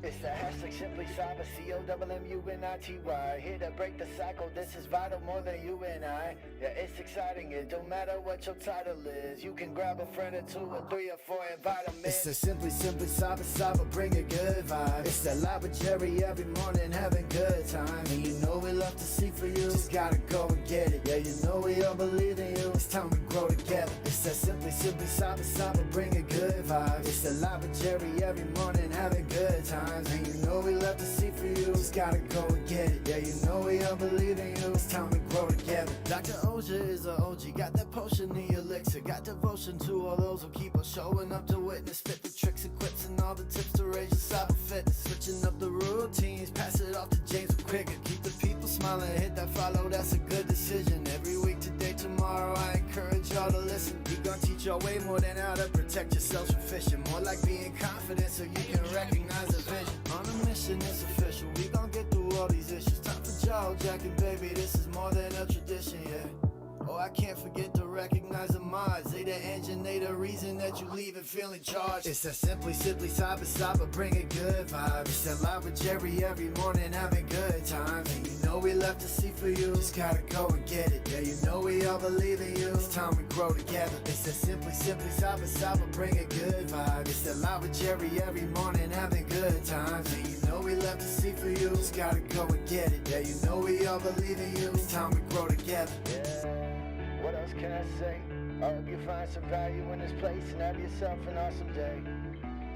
It's the hashtag Simply Cyber, COMMUNITY. Here to break the cycle, this is vital more than you and I. Yeah, it's exciting, it don't matter what your title is. You can grab a friend or two or three or four, invite them in. It's the Simply Cyber, bring a good vibe. It's the live with Jerry every morning, having good time. And you know we love to see for you, just gotta go and get it. Yeah, you know we all believe in you, it's time we grow together. It's the Simply Cyber, bring a good vibe. It's the live with Jerry every morning, having good times. And you know we love to see for you, just gotta go and get it. Yeah, you know we all believe in you, it's time we grow together. Dr. Auger is a OG, got that potion, the elixir. Got devotion to all those who keep us showing up to witness. Fit the tricks and quips and all the tips to raise your cyber fitness. Switching up the routines, pass it off to James Quicker. Keep the people smiling, hit that follow, that's a good decision. Every week, today, tomorrow, I encourage y'all to listen. We gon' teach y'all way more than how to protect yourselves from phishing. More like being confident so you can recognize the vision. On a mission, it's official, we gon' get through all these issues. Time for jaw jacking, baby, this is more than a tradition, yeah. Oh, I can't forget to recognize the mods. They the engine, they the reason that you leave and feeling charged. It's that Simply Cyber, bring a good vibe. It's that live with Jerry every morning, having good times. And you know we love to see for you, just gotta go and get it. Yeah, you know we all believe in you, it's time we grow together. It's that Simply Cyber, bring a good vibe. It's that live with Jerry every morning, having good times. And you know we love to see for you, just gotta go and get it. Yeah, you know we all believe in you, it's time we grow together. Yeah. What else can I say? I hope you find some value in this place and have yourself an awesome day.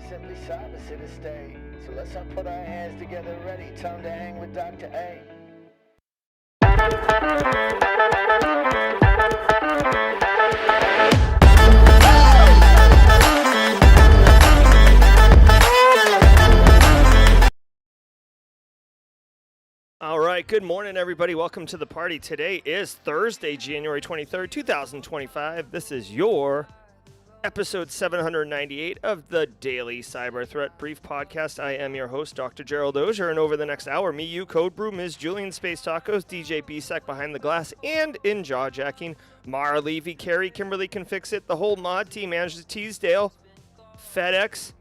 Simply Cyber's here to stay. So let's all put our hands together ready. Time to hang with Dr. A. All right, good morning, everybody. Welcome to the party. Today is Thursday, January 23rd, 2025. This is your episode 798 of the Daily Cyber Threat Brief Podcast. I am your host, Dr. Gerald Auger, and over the next hour, me, you, Code Brew, Ms. Julian Space Tacos, DJ B-Sec behind the glass, and in jaw-jacking, Mara Levy, Carrie, Kimberly Can Fix It, the whole mod team, Angela Teasdale, FedEx,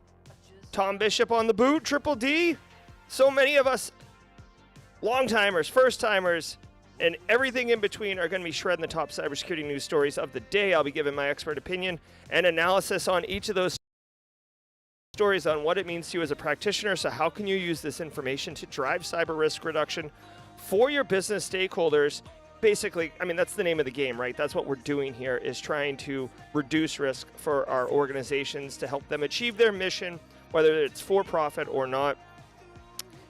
Tom Bishop on the boot, Triple D, so many of us long-timers, first-timers, and everything in between are going to be shredding the top cybersecurity news stories of the day. I'll be giving my expert opinion and analysis on each of those stories on what it means to you as a practitioner. So how can you use this information to drive cyber risk reduction for your business stakeholders? Basically, I mean, that's the name of the game, right? That's what we're doing here, is trying to reduce risk for our organizations to help them achieve their mission, whether it's for-profit or not.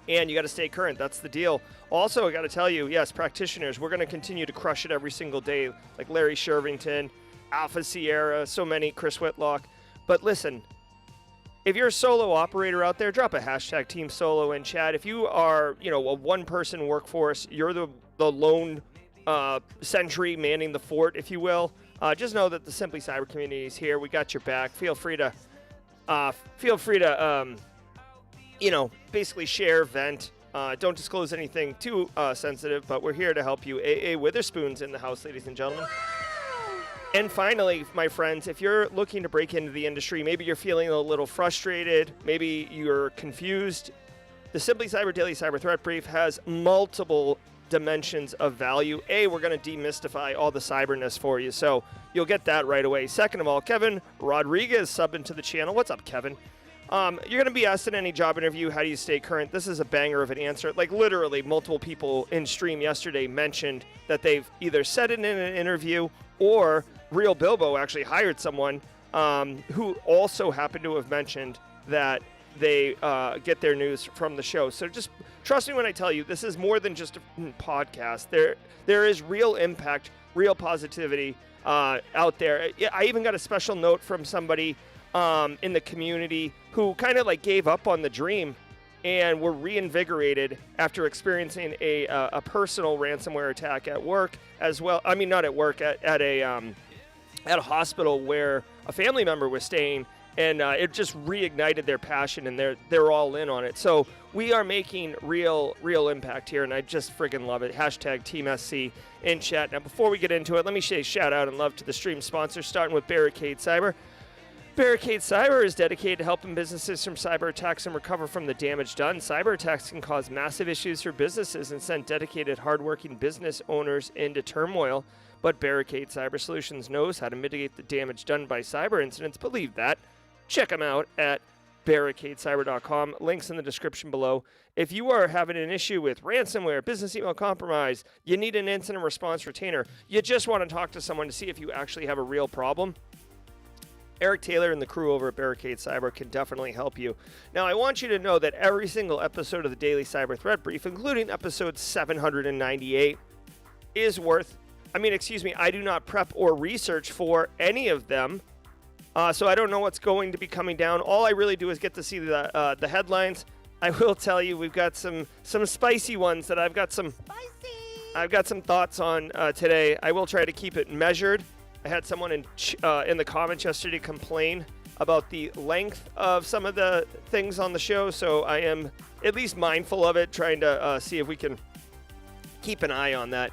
And you got to stay current. That's the deal. Also, I got to tell you, yes, practitioners, we're going to continue to crush it every single day, like Larry Shervington, Alpha Sierra, so many, Chris Whitlock. But listen, if you're a solo operator out there, drop a hashtag Team Solo in chat. If you are, a one-person workforce, you're the lone sentry manning the fort, if you will. Just know that the Simply Cyber community is here. We got your back. Feel free to basically share, vent. Don't disclose anything too sensitive, but we're here to help you. AA Witherspoon's in the house, ladies and gentlemen. And finally, my friends, if you're looking to break into the industry, maybe you're feeling a little frustrated, maybe you're confused, the Simply Cyber Daily Cyber Threat Brief has multiple dimensions of value. A, we're going to demystify all the cyberness for you, so you'll get that right away. Second of all, Kevin Rodriguez subbing to the channel. What's up, Kevin? You're going to be asked in any job interview, how do you stay current? This is a banger of an answer. Like, literally, multiple people in stream yesterday mentioned that they've either said it in an interview or Real Bilbo actually hired someone who also happened to have mentioned that they get their news from the show. So just trust me when I tell you, this is more than just a podcast. There is real impact, real positivity out there. I even got a special note from somebody in the community who kind of like gave up on the dream and were reinvigorated after experiencing a personal ransomware attack at work as well. I mean, not at work, at a hospital where a family member was staying, and it just reignited their passion, and they're all in on it. So we are making real impact here, and I just friggin' love it. Hashtag Team SC in chat. Now, before we get into it, let me say shout out and love to the stream sponsors, starting with Barricade Cyber. Barricade Cyber is dedicated to helping businesses from cyber attacks and recover from the damage done. Cyber attacks can cause massive issues for businesses and send dedicated, hardworking business owners into turmoil. But Barricade Cyber Solutions knows how to mitigate the damage done by cyber incidents. Believe that. Check them out at barricadecyber.com. Links in the description below. If you are having an issue with ransomware, business email compromise, you need an incident response retainer, you just want to talk to someone to see if you actually have a real problem, Eric Taylor and the crew over at Barricade Cyber can definitely help you. Now, I want you to know that every single episode of the Daily Cyber Threat Brief, including episode 798, is I do not prep or research for any of them. So I don't know what's going to be coming down. All I really do is get to see the headlines. I will tell you, we've got some spicy ones that I've got some thoughts on today. I will try to keep it measured. I had someone in the comments yesterday complain about the length of some of the things on the show, so I am at least mindful of it, trying to see if we can keep an eye on that.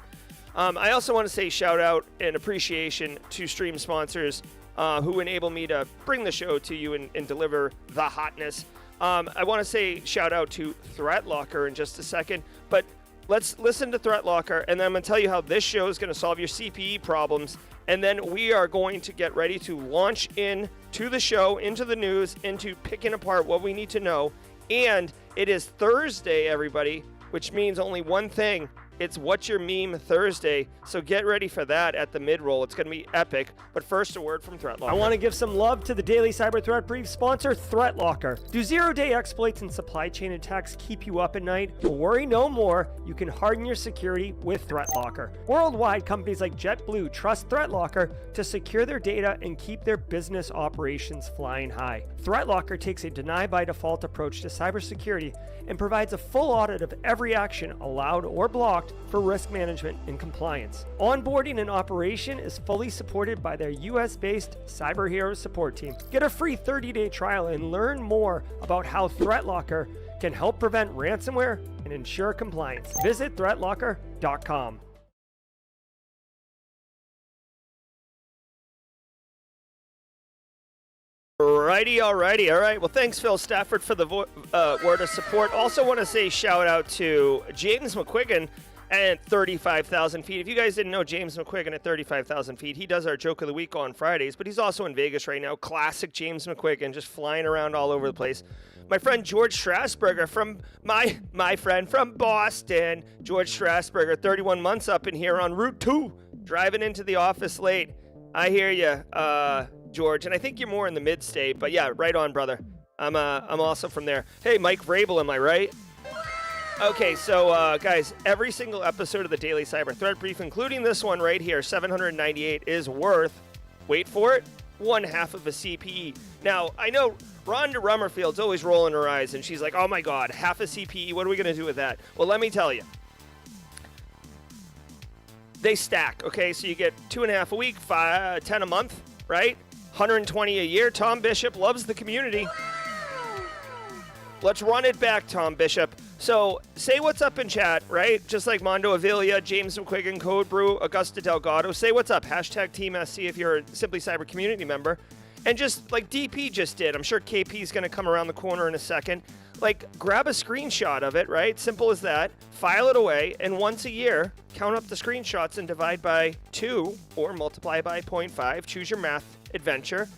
I also want to say shout out and appreciation to stream sponsors who enable me to bring the show to you and deliver the hotness. I want to say shout out to ThreatLocker in just a second, but let's listen to ThreatLocker, and then I'm going to tell you how this show is going to solve your CPE problems. And then we are going to get ready to launch into the show, into the news, into picking apart what we need to know. And it is Thursday, everybody, which means only one thing. It's What's Your Meme Thursday, so get ready for that at the mid-roll. It's going to be epic, but first a word from ThreatLocker. I want to give some love to the Daily Cyber Threat Brief sponsor, ThreatLocker. Do zero-day exploits and supply chain attacks keep you up at night? Well, worry no more. You can harden your security with ThreatLocker. Worldwide, companies like JetBlue trust ThreatLocker to secure their data and keep their business operations flying high. ThreatLocker takes a deny-by-default approach to cybersecurity and provides a full audit of every action allowed or blocked for risk management and compliance. Onboarding and operation is fully supported by their US-based Cyber Heroes support team. Get a free 30-day trial and learn more about how ThreatLocker can help prevent ransomware and ensure compliance. Visit threatlocker.com. Alrighty. All right. Well, thanks, Phil Stafford, for the word of support. Also want to say shout out to James McQuiggan at 35,000 feet. If you guys didn't know James McQuiggan at 35,000 feet, he does our Joke of the Week on Fridays, but he's also in Vegas right now. Classic James McQuiggan, just flying around all over the place. My friend George Strasburger from my friend from Boston, George Strasburger, 31 months up in here on Route 2, driving into the office late. I hear you, George, and I think you're more in the mid-state, but yeah, right on, brother. I'm also from there. Hey, Mike Vrabel, am I right? Okay, so guys, every single episode of the Daily Cyber Threat Brief, including this one right here, 798, is worth, wait for it, 1/2 of a CPE. Now, I know Rhonda Rummerfield's always rolling her eyes, and she's like, oh my God, half a CPE, what are we going to do with that? Well, let me tell you. They stack, okay? So you get 2.5 a week, 10 a month, right? 120 a year. Tom Bishop loves the community. Let's run it back, Tom Bishop. So say what's up in chat, right? Just like Mondo Avila, James McQuiggan, Code Brew, Augusta Delgado. Say what's up. Hashtag Team SC if you're a Simply Cyber community member. And just like DP just did, I'm sure KP is going to come around the corner in a second. Like, grab a screenshot of it, right? Simple as that. File it away, and once a year, count up the screenshots and divide by 2 or multiply by 0.5. Choose your math adventure.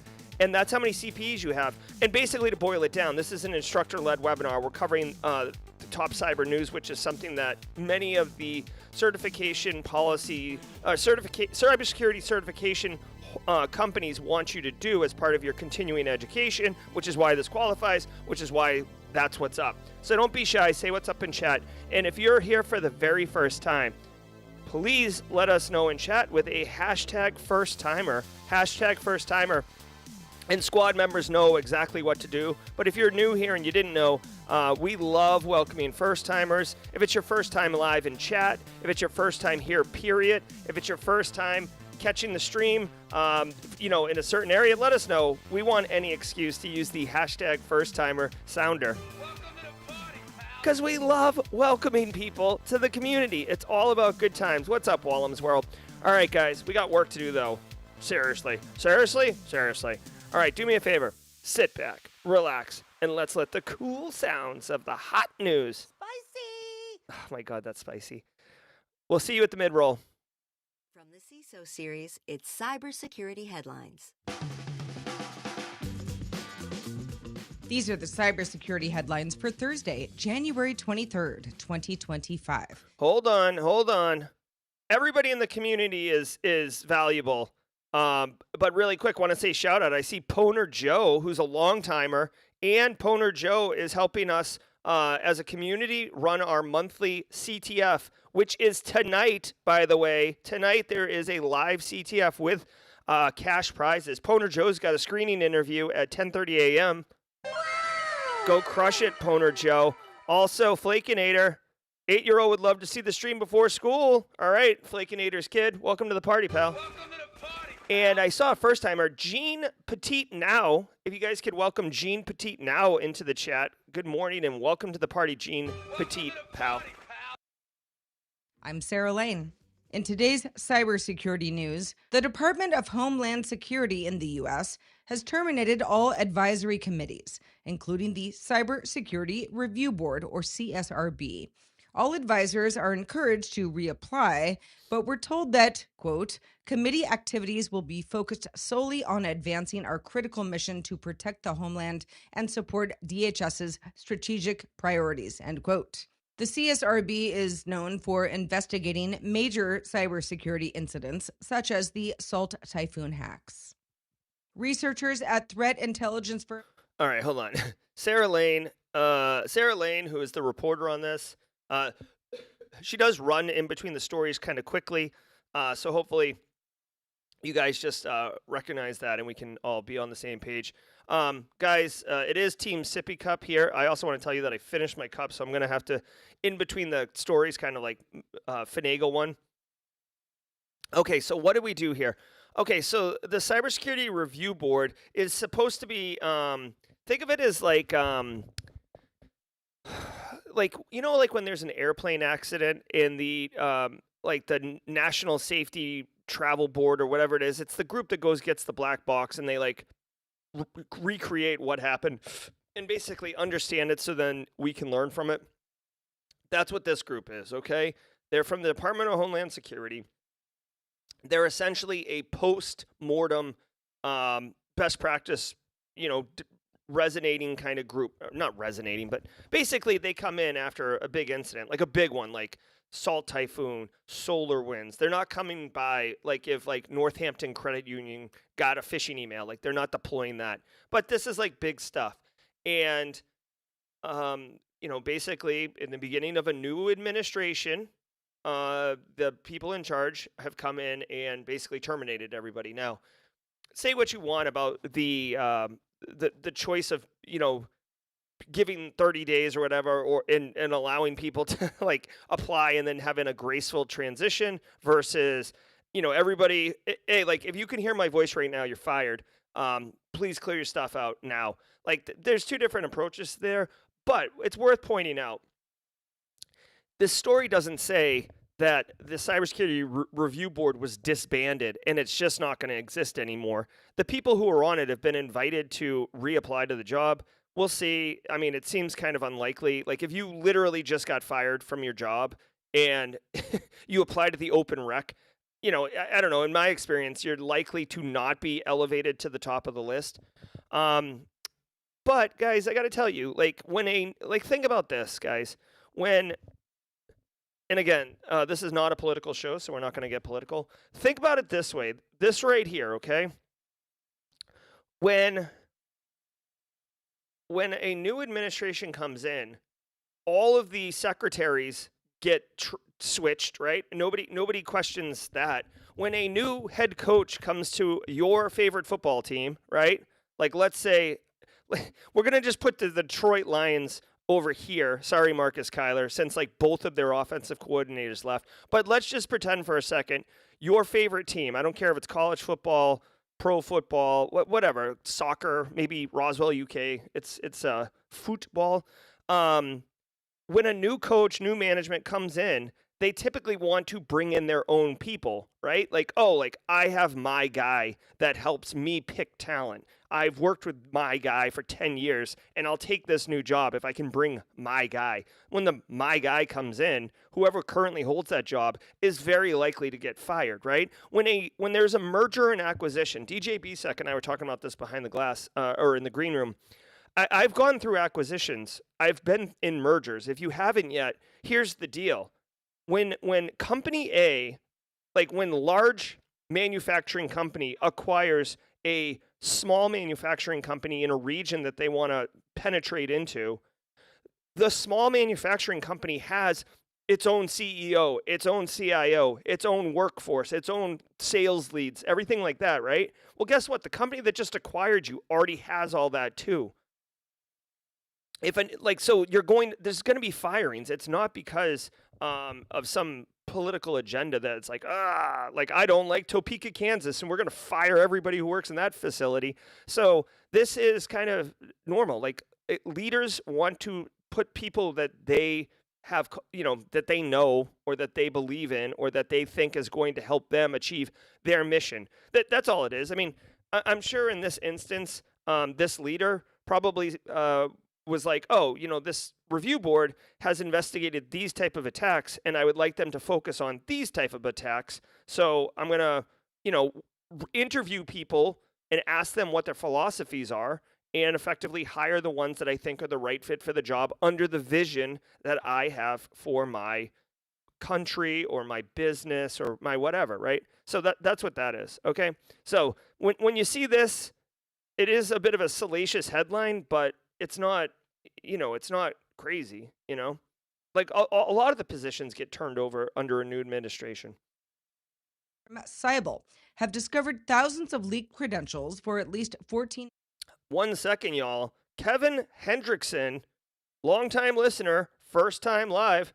And that's how many CPEs you have. And basically, to boil it down, this is an instructor-led webinar. We're covering the top cyber news, which is something that many of the certification policy, cybersecurity certification companies want you to do as part of your continuing education, which is why this qualifies, which is why that's what's up. So don't be shy. Say what's up in chat. And if you're here for the very first time, please let us know in chat with a hashtag first timer. Hashtag first timer. And squad members know exactly what to do. But if you're new here and you didn't know, we love welcoming first-timers. If it's your first time live in chat, if it's your first time here, period, if it's your first time catching the stream, in a certain area, let us know. We want any excuse to use the hashtag first-timer sounder. Because we love welcoming people to the community. It's all about good times. What's up, Wallam's World? All right, guys, we got work to do, though. Seriously. All right, do me a favor. Sit back, relax, and let's let the cool sounds of the hot news. Spicy! Oh my God, that's spicy. We'll see you at the mid-roll. From the CISO series, it's cybersecurity headlines. These are the cybersecurity headlines for Thursday, January 23rd, 2025. Hold on. Everybody in the community is valuable. But really quick, want to say shout out. I see Poner Joe, who's a long timer, and Poner Joe is helping us as a community run our monthly CTF, which is tonight, by the way. Tonight there is a live CTF with cash prizes. Poner Joe's got a screening interview at 10:30 a.m. Go crush it, Poner Joe. Also, Flakinator, 8-year-old would love to see the stream before school. All right, Flakinator's kid, welcome to the party, pal. Welcome to the party. And I saw a first-timer, Jean Petit Now. If you guys could welcome Jean Petit Now into the chat. Good morning and welcome to the party, Jean Petit, pal. I'm Sarah Lane. In today's cybersecurity news, the Department of Homeland Security in the U.S. has terminated all advisory committees, including the Cybersecurity Review Board, or CSRB. All advisors are encouraged to reapply, but we're told that, quote, committee activities will be focused solely on advancing our critical mission to protect the homeland and support DHS's strategic priorities, end quote. The CSRB is known for investigating major cybersecurity incidents, such as the Salt Typhoon hacks. Researchers at threat intelligence firm... All right, hold on. Sarah Lane, who is the reporter on this, she does run in between the stories kind of quickly, so hopefully you guys just recognize that and we can all be on the same page. Guys, it is Team Sippy Cup here. I also want to tell you that I finished my cup, so I'm going to have to, in between the stories, kind of like finagle one. Okay, so what did we do here? Okay, so the Cybersecurity Review Board is supposed to be, think of it as like, you know, like when there's an airplane accident in the, like the National Safety Travel Board or whatever it is, it's the group that gets the black box and they like recreate what happened and basically understand it so then we can learn from it. That's what this group is, okay? They're from the Department of Homeland Security. They're essentially a post-mortem best practice, you know, resonating kind of group. Not resonating, but basically they come in after a big incident, like a big one, like Salt Typhoon, solar winds. They're not coming by like if like Northampton Credit Union got a phishing email. Like they're not deploying that. But this is like big stuff. And, you know, basically in the beginning of a new administration, the people in charge have come in and basically terminated everybody. Now, say what you want about the choice of, you know, giving 30 days or whatever, or and allowing people to like apply and then having a graceful transition versus, you know, everybody, hey, like if you can hear my voice right now, you're fired. Please clear your stuff out now. Like there's two different approaches there, but it's worth pointing out. This story doesn't say that the Cybersecurity Review Board was disbanded and it's just not going to exist anymore. The people who are on it have been invited to reapply to the job. We'll see. I mean, it seems kind of unlikely. Like if you literally just got fired from your job and you apply to the open rec, you know, I don't know. In my experience, you're likely to not be elevated to the top of the list. But guys, I got to tell you, like think about this, guys. And again, this is not a political show, so we're not going to get political. Think about it this way. This right here, okay? When a new administration comes in, all of the secretaries get switched, right? Nobody questions that. When a new head coach comes to your favorite football team, right? Like let's say, we're going to just put the Detroit Lions over here. Sorry, Marcus Kyler, since like both of their offensive coordinators left. But let's just pretend for a second, your favorite team, I don't care if it's college football, pro football, whatever, soccer, maybe Roswell, UK, it's football. When a new coach, new management comes in, they typically want to bring in their own people, right? Like, oh, like I have my guy that helps me pick talent. I've worked with my guy for 10 years and I'll take this new job if I can bring my guy. When the my guy comes in, whoever currently holds that job is very likely to get fired, right? When there's a merger and acquisition, DJ Bisek and I were talking about this behind the glass or in the green room. I've gone through acquisitions. I've been in mergers. If you haven't yet, here's the deal. When company A, like when large manufacturing company acquires a small manufacturing company in a region that they want to penetrate into, the small manufacturing company has its own CEO, its own CIO, its own workforce, its own sales leads, everything like that, right? Well, guess what? The company that just acquired you already has all that too. So there's going to be firings. It's not because of some political agenda that it's like I don't like Topeka, Kansas, and we're going to fire everybody who works in that facility. So this is kind of normal. Like leaders want to put people that they have, that they know or that they believe in or that they think is going to help them achieve their mission. That's all it is. I mean, I'm sure in this instance, this leader probably was like, oh, this review board has investigated these type of attacks, and I would like them to focus on these type of attacks. So I'm going to, interview people and ask them what their philosophies are and effectively hire the ones that I think are the right fit for the job under the vision that I have for my country or my business or my whatever, right? So that's what that is, okay? So when you see this, it is a bit of a salacious headline, but it's not, it's not crazy, Like a lot of the positions get turned over under a new administration. Cyber have discovered thousands of leaked credentials for at least 14. 1 second, y'all. Kevin Hendrickson, longtime listener, first time live.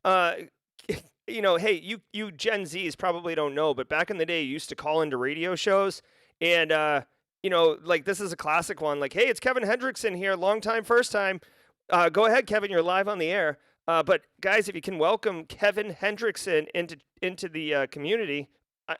Hey, you Gen Zs probably don't know, but back in the day, you used to call into radio shows and, like this is a classic one. Like, hey, it's Kevin Hendrickson here, long time, first time. Go ahead, Kevin, you're live on the air. But guys, if you can welcome Kevin Hendrickson into the community.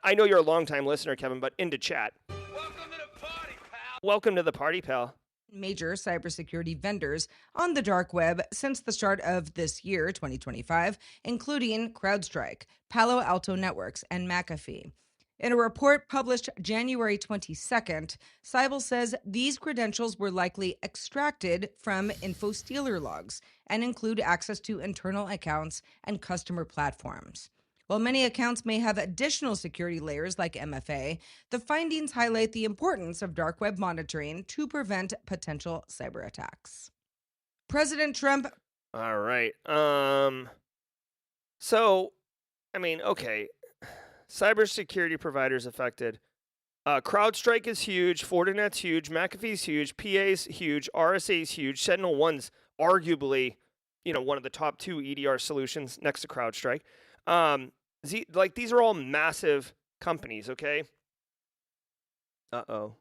I know you're a long time listener, Kevin, but into chat. Welcome to the party, pal. Welcome to the party, pal. Major cybersecurity vendors on the dark web since the start of this year, 2025, including CrowdStrike, Palo Alto Networks, and McAfee. In a report published January 22nd, Cyber says these credentials were likely extracted from InfoStealer logs and include access to internal accounts and customer platforms. While many accounts may have additional security layers like MFA, the findings highlight the importance of dark web monitoring to prevent potential cyber attacks. President Trump. All right. Okay. Cybersecurity providers affected. CrowdStrike is huge. Fortinet's huge. McAfee's huge. PA's huge. RSA's huge. SentinelOne's arguably, one of the top 2 EDR solutions next to CrowdStrike. These are all massive companies, okay? Uh-oh.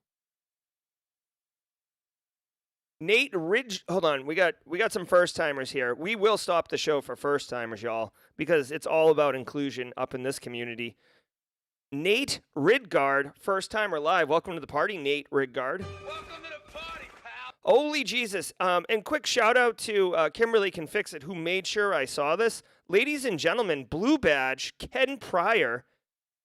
Nate Ridge, hold on. We got some first timers here. We will stop the show for first timers, y'all, because it's all about inclusion up in this community. Nate Ridgard, first timer live. Welcome to the party, Nate Ridgard. Welcome to the party, pal. Holy Jesus. And quick shout out to Kimberly Can Fix It, who made sure I saw this. Ladies and gentlemen, Blue Badge, Ken Pryor,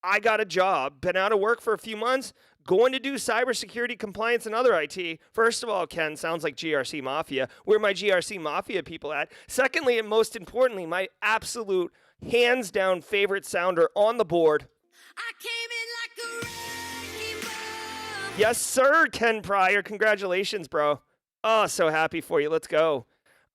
I got a job, been out of work for a few months, going to do cybersecurity compliance and other IT. First of all, Ken, sounds like GRC Mafia. Where are my GRC Mafia people at? Secondly, and most importantly, my absolute hands down favorite sounder on the board. I came in like a wrecking ball. Yes, sir, Ken Pryor. Congratulations, bro. Oh, so happy for you. Let's go.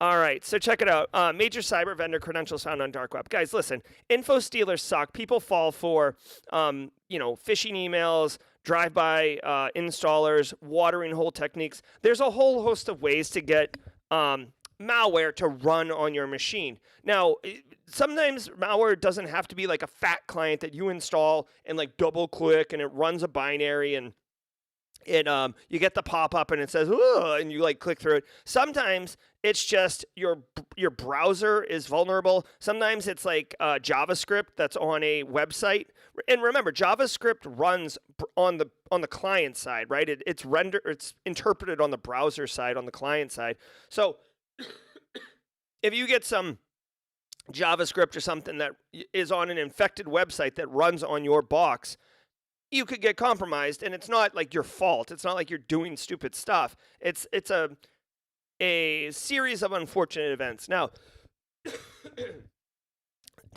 All right, so check it out. Major cyber vendor credentials found on dark web. Guys, listen, info stealers suck. People fall for, phishing emails, drive-by installers, watering hole techniques. There's a whole host of ways to get malware to run on your machine. Now, sometimes malware doesn't have to be like a fat client that you install and like double-click and it runs a binary and you get the pop-up and it says, "Ooh," and you like click through it. Sometimes it's just your browser is vulnerable. Sometimes it's like JavaScript that's on a website. And remember, JavaScript runs on the client side, right? It's interpreted on the browser side, on the client side. So if you get some JavaScript or something that is on an infected website that runs on your box, you could get compromised, and it's not like your fault. It's not like you're doing stupid stuff. It's a series of unfortunate events. Now,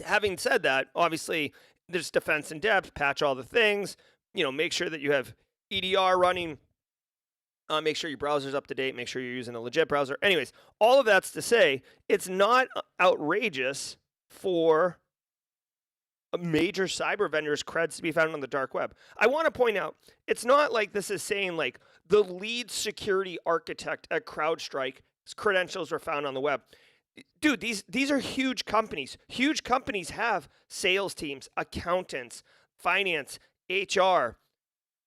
having said that, obviously there's defense in depth. Patch all the things. Make sure that you have EDR running. Make sure your browser's up to date. Make sure you're using a legit browser. Anyways, all of that's to say, it's not outrageous for major cyber vendors' creds to be found on the dark web. I want to point out, it's not like this is saying like the lead security architect at CrowdStrike's credentials were found on the web. Dude, these are huge companies. Huge companies have sales teams, accountants, finance, HR.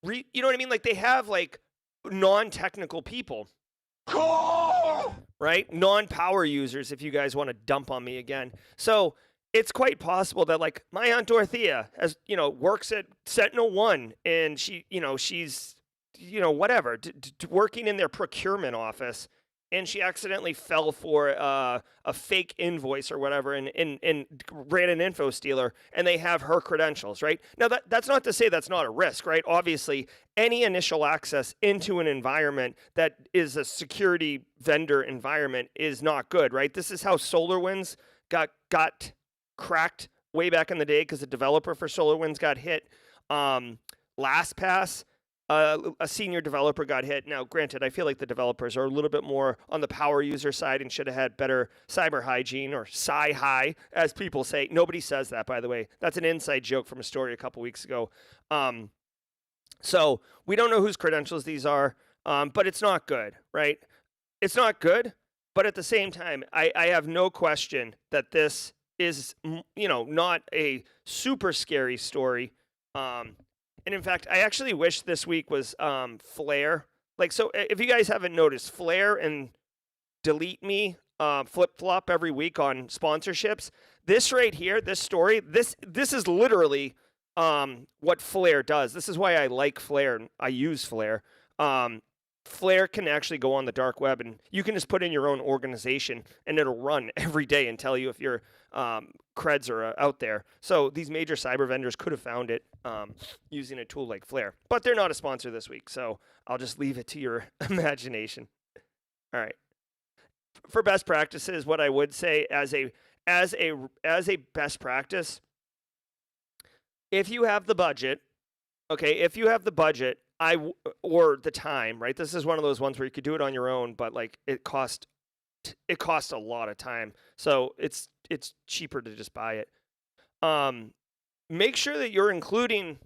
You know what I mean? Like they have like non-technical people. Right? Non-power users, if you guys want to dump on me again. So it's quite possible that like my Aunt Dorothea has, works at Sentinel One, and she's whatever, working in their procurement office, and she accidentally fell for a fake invoice or whatever, and ran an info stealer, and they have her credentials, right? Now that's not to say that's not a risk, right? Obviously, any initial access into an environment that is a security vendor environment is not good, right? This is how SolarWinds got cracked way back in the day because the developer for SolarWinds got hit. LastPass, a senior developer got hit. Now, granted, I feel like the developers are a little bit more on the power user side and should have had better cyber hygiene, or Sci-Hi, as people say. Nobody says that, by the way. That's an inside joke from a story a couple weeks ago. So we don't know whose credentials these are, but it's not good, right? It's not good, but at the same time, I have no question that this is, not a super scary story. And in fact, I actually wish this week was Flare. Like, so if you guys haven't noticed, Flare and Delete Me flip-flop every week on sponsorships. This right here, this story, this is literally what Flare does. This is why I like Flare. I use Flare. Flare can actually go on the dark web, and you can just put in your own organization, and it'll run every day and tell you if your creds are out there. So these major cyber vendors could have found it using a tool like Flare, but they're not a sponsor this week, so I'll just leave it to your imagination. All right. For best practices, what I would say as a best practice, if you have the budget, or the time, right? This is one of those ones where you could do it on your own, but like it costs a lot of time. So it's cheaper to just buy it. Make sure that you're including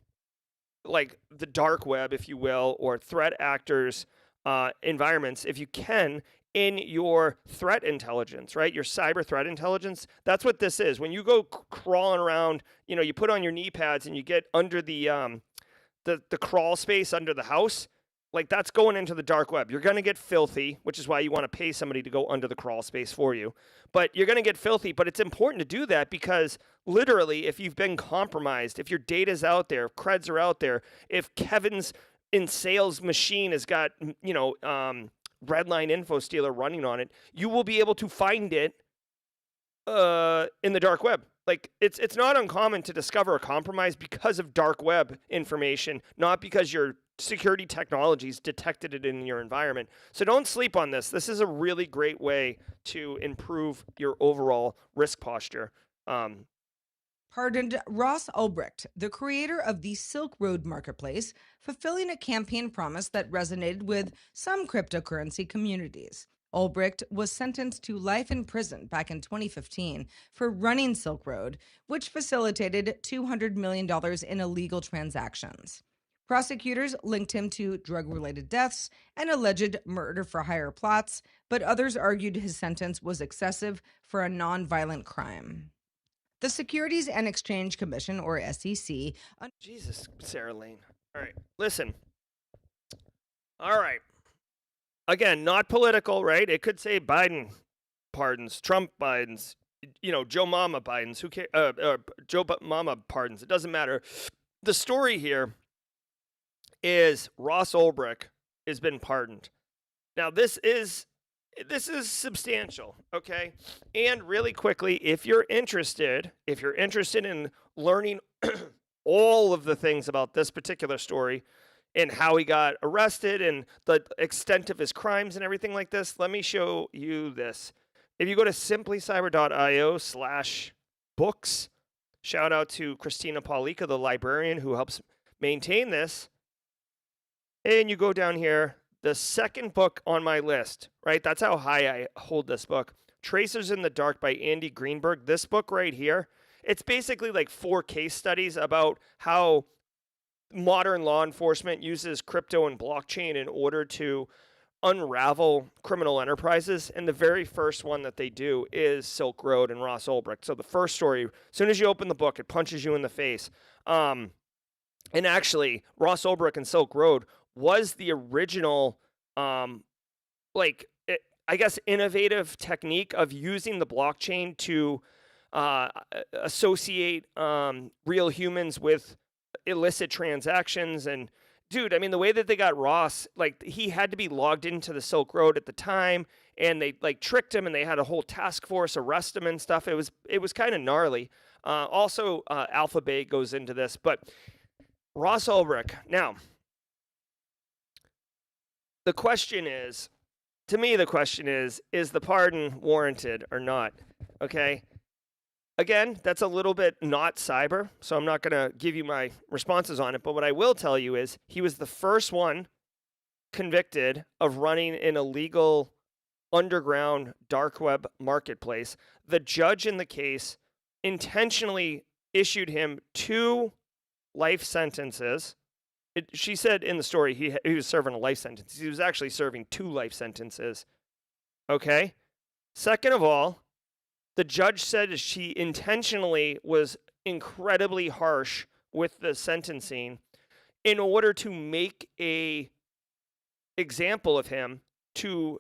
like the dark web, if you will, or threat actors environments, if you can, in your threat intelligence, right? Your cyber threat intelligence. That's what this is. When you go crawling around, you put on your knee pads and you get under the crawl space under the house, like that's going into the dark web. You're going to get filthy, which is why you want to pay somebody to go under the crawl space for you. But you're going to get filthy, but it's important to do that because literally if you've been compromised, if your data's out there, if creds are out there, if Kevin's in sales machine has got, Redline Info Stealer running on it, you will be able to find it in the dark web. Like it's not uncommon to discover a compromise because of dark web information, not because your security technologies detected it in your environment. So don't sleep on this. This is a really great way to improve your overall risk posture. Pardoned Ross Ulbricht, the creator of the Silk Road Marketplace, fulfilling a campaign promise that resonated with some cryptocurrency communities. Ulbricht was sentenced to life in prison back in 2015 for running Silk Road, which facilitated $200 million in illegal transactions. Prosecutors linked him to drug-related deaths and alleged murder-for-hire plots, but others argued his sentence was excessive for a nonviolent crime. The Securities and Exchange Commission, or SEC... Jesus, Sarah Lane. All right, listen. All right. Again, not political, right? It could say Biden pardons, Trump Bidens, Joe Mama Bidens. Who cares? Mama pardons. It doesn't matter. The story here is Ross Ulbricht has been pardoned. Now this is substantial, okay? And really quickly, if you're interested in learning all of the things about this particular story and how he got arrested and the extent of his crimes and everything like this, let me show you this. If you go to simplycyber.io/books, shout out to Christina Paulika, the librarian who helps maintain this. And you go down here, the second book on my list, right? That's how high I hold this book. Tracers in the Dark by Andy Greenberg. This book right here, it's basically like 4 case studies about how modern law enforcement uses crypto and blockchain in order to unravel criminal enterprises. And the very first one that they do is Silk Road and Ross Ulbricht. So the first story, as soon as you open the book, it punches you in the face. And actually, Ross Ulbricht and Silk Road was the original, innovative technique of using the blockchain to associate real humans with illicit transactions. And dude, I mean, the way that they got Ross, like he had to be logged into the Silk Road at the time, and they like tricked him, and they had a whole task force arrest him and stuff. It was kind of gnarly. Also, Alpha Bay goes into this, but Ross Ulbricht. Now, the question is the pardon warranted or not? Okay. Again, that's a little bit not cyber, so I'm not going to give you my responses on it. But what I will tell you is he was the first one convicted of running an illegal underground dark web marketplace. The judge in the case intentionally issued him 2 life sentences. She said in the story he was serving a life sentence. He was actually serving 2 life sentences. Okay? Second of all, the judge said she intentionally was incredibly harsh with the sentencing in order to make a example of him to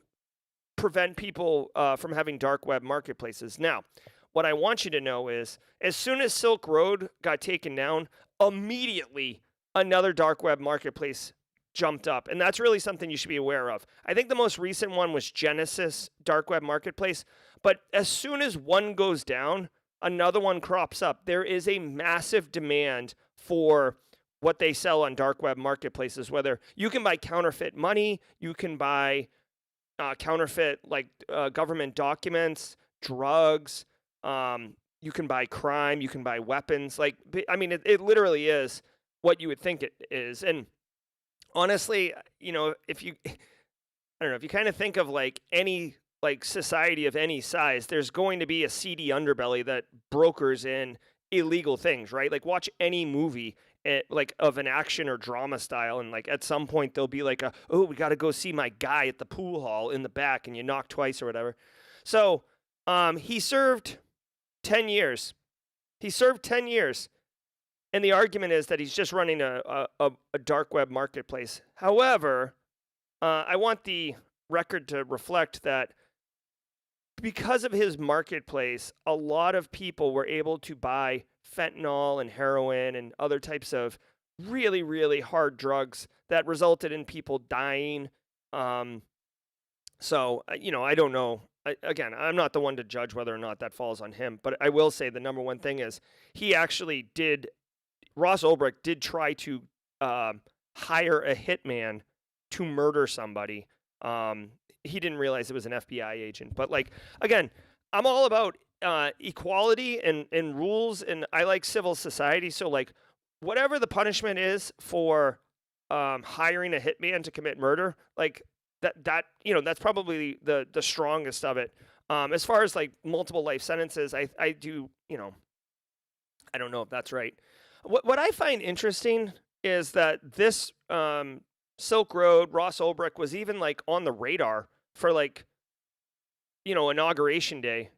prevent people from having dark web marketplaces. Now, what I want you to know is as soon as Silk Road got taken down, immediately another dark web marketplace jumped up. And that's really something you should be aware of. I think the most recent one was Genesis dark web marketplace. But as soon as one goes down, another one crops up. There is a massive demand for what they sell on dark web marketplaces, whether you can buy counterfeit money, you can buy counterfeit government documents, drugs, you can buy crime, you can buy weapons. It literally is what you would think it is. And honestly, if you kind of think of like any society of any size, there's going to be a seedy underbelly that brokers in illegal things, right? Like watch any movie of an action or drama style, and like at some point there'll be like we got to go see my guy at the pool hall in the back, and you knock twice or whatever. So he served 10 years. And the argument is that he's just running a dark web marketplace. However, I want the record to reflect that because of his marketplace, a lot of people were able to buy fentanyl and heroin and other types of really, really hard drugs that resulted in people dying. I don't know. Again, I'm not the one to judge whether or not that falls on him, but I will say the number one thing is Ross Ulbricht did try to hire a hitman to murder somebody. He didn't realize it was an FBI agent. But again, I'm all about equality and rules, and I like civil society. So whatever the punishment is for hiring a hitman to commit murder, that's probably the strongest of it. As far as multiple life sentences, I do, I don't know if that's right. What I find interesting is that this Silk Road, Ross Ulbricht was even on the radar for inauguration day.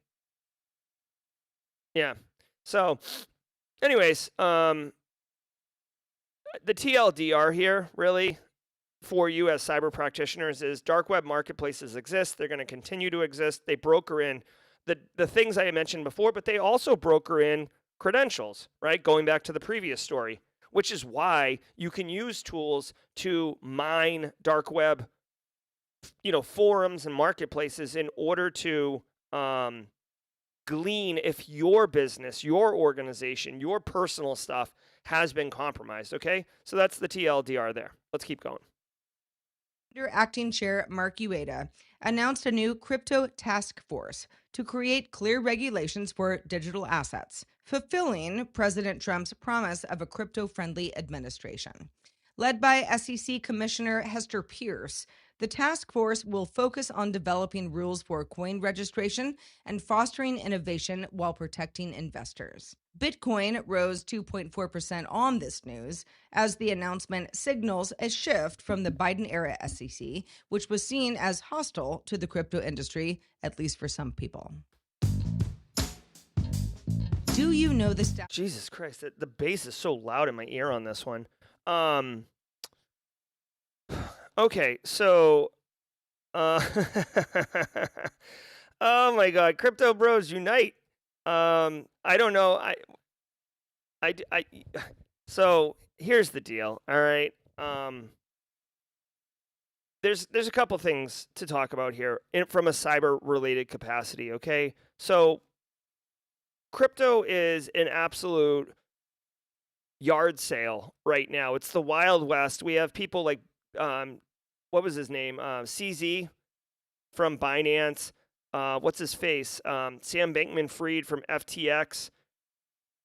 Yeah. So anyways, the TLDR here really for you as cyber practitioners is dark web marketplaces exist. They're going to continue to exist. They broker in the things I mentioned before, but they also broker in credentials, right? Going back to the previous story, which is why you can use tools to mine dark web, forums and marketplaces in order to glean if your business, your organization, your personal stuff has been compromised, okay? So that's the TLDR there. Let's keep going. Acting Chair Mark Ueda announced a new crypto task force to create clear regulations for digital assets, fulfilling President Trump's promise of a crypto-friendly administration. Led by SEC Commissioner Hester Pierce, the task force will focus on developing rules for coin registration and fostering innovation while protecting investors. Bitcoin rose 2.4% on this news as the announcement signals a shift from the Biden-era SEC, which was seen as hostile to the crypto industry, at least for some people. Do you know the stat? Jesus Christ, the bass is so loud in my ear on this one. Okay, so, oh my God, crypto bros unite. I don't know. So here's the deal. All right. There's a couple things to talk about here from a cyber related capacity. Okay. So crypto is an absolute yard sale right now. It's the Wild West. We have people like, what was his name? CZ from Binance. What's his face? Sam Bankman-Fried from FTX.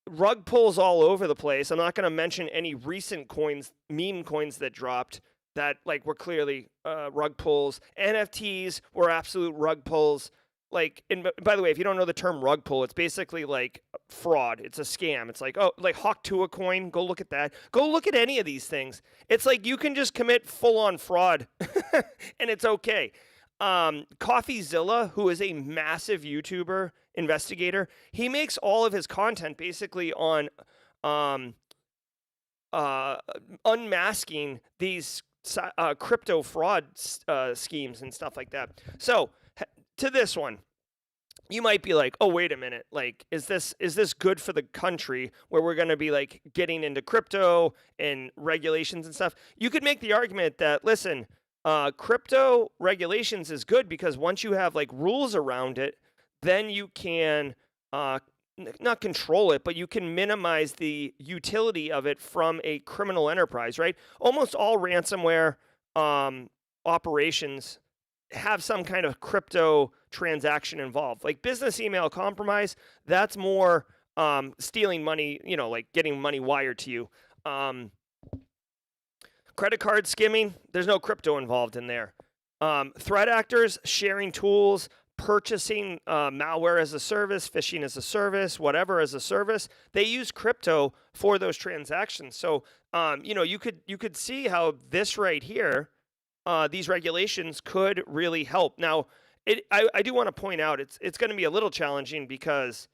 Rug pulls all over the place. I'm not going to mention any recent coins, meme coins that dropped that were clearly rug pulls. NFTs were absolute rug pulls. And by the way, if you don't know the term rug pull, it's basically like fraud. It's a scam. It's like Hawk Tuah coin. Go look at that. Go look at any of these things. It's like you can just commit full-on fraud and it's okay. CoffeeZilla, who is a massive YouTuber investigator, he makes all of his content basically on unmasking these crypto fraud schemes and stuff like that. So to this one, you might be like, oh, wait a minute. Is this good for the country where we're going to be getting into crypto and regulations and stuff? You could make the argument that, listen, crypto regulations is good because once you have rules around it, then you can not control it, but you can minimize the utility of it from a criminal enterprise, right? Almost all ransomware operations have some kind of crypto transaction involved. Like business email compromise, that's more stealing money, getting money wired to you. Credit card skimming, there's no crypto involved in there. Threat actors sharing tools, purchasing malware as a service, phishing as a service, whatever as a service, they use crypto for those transactions. So, you could see how this right here, these regulations could really help. Now, I do want to point out it's going to be a little challenging because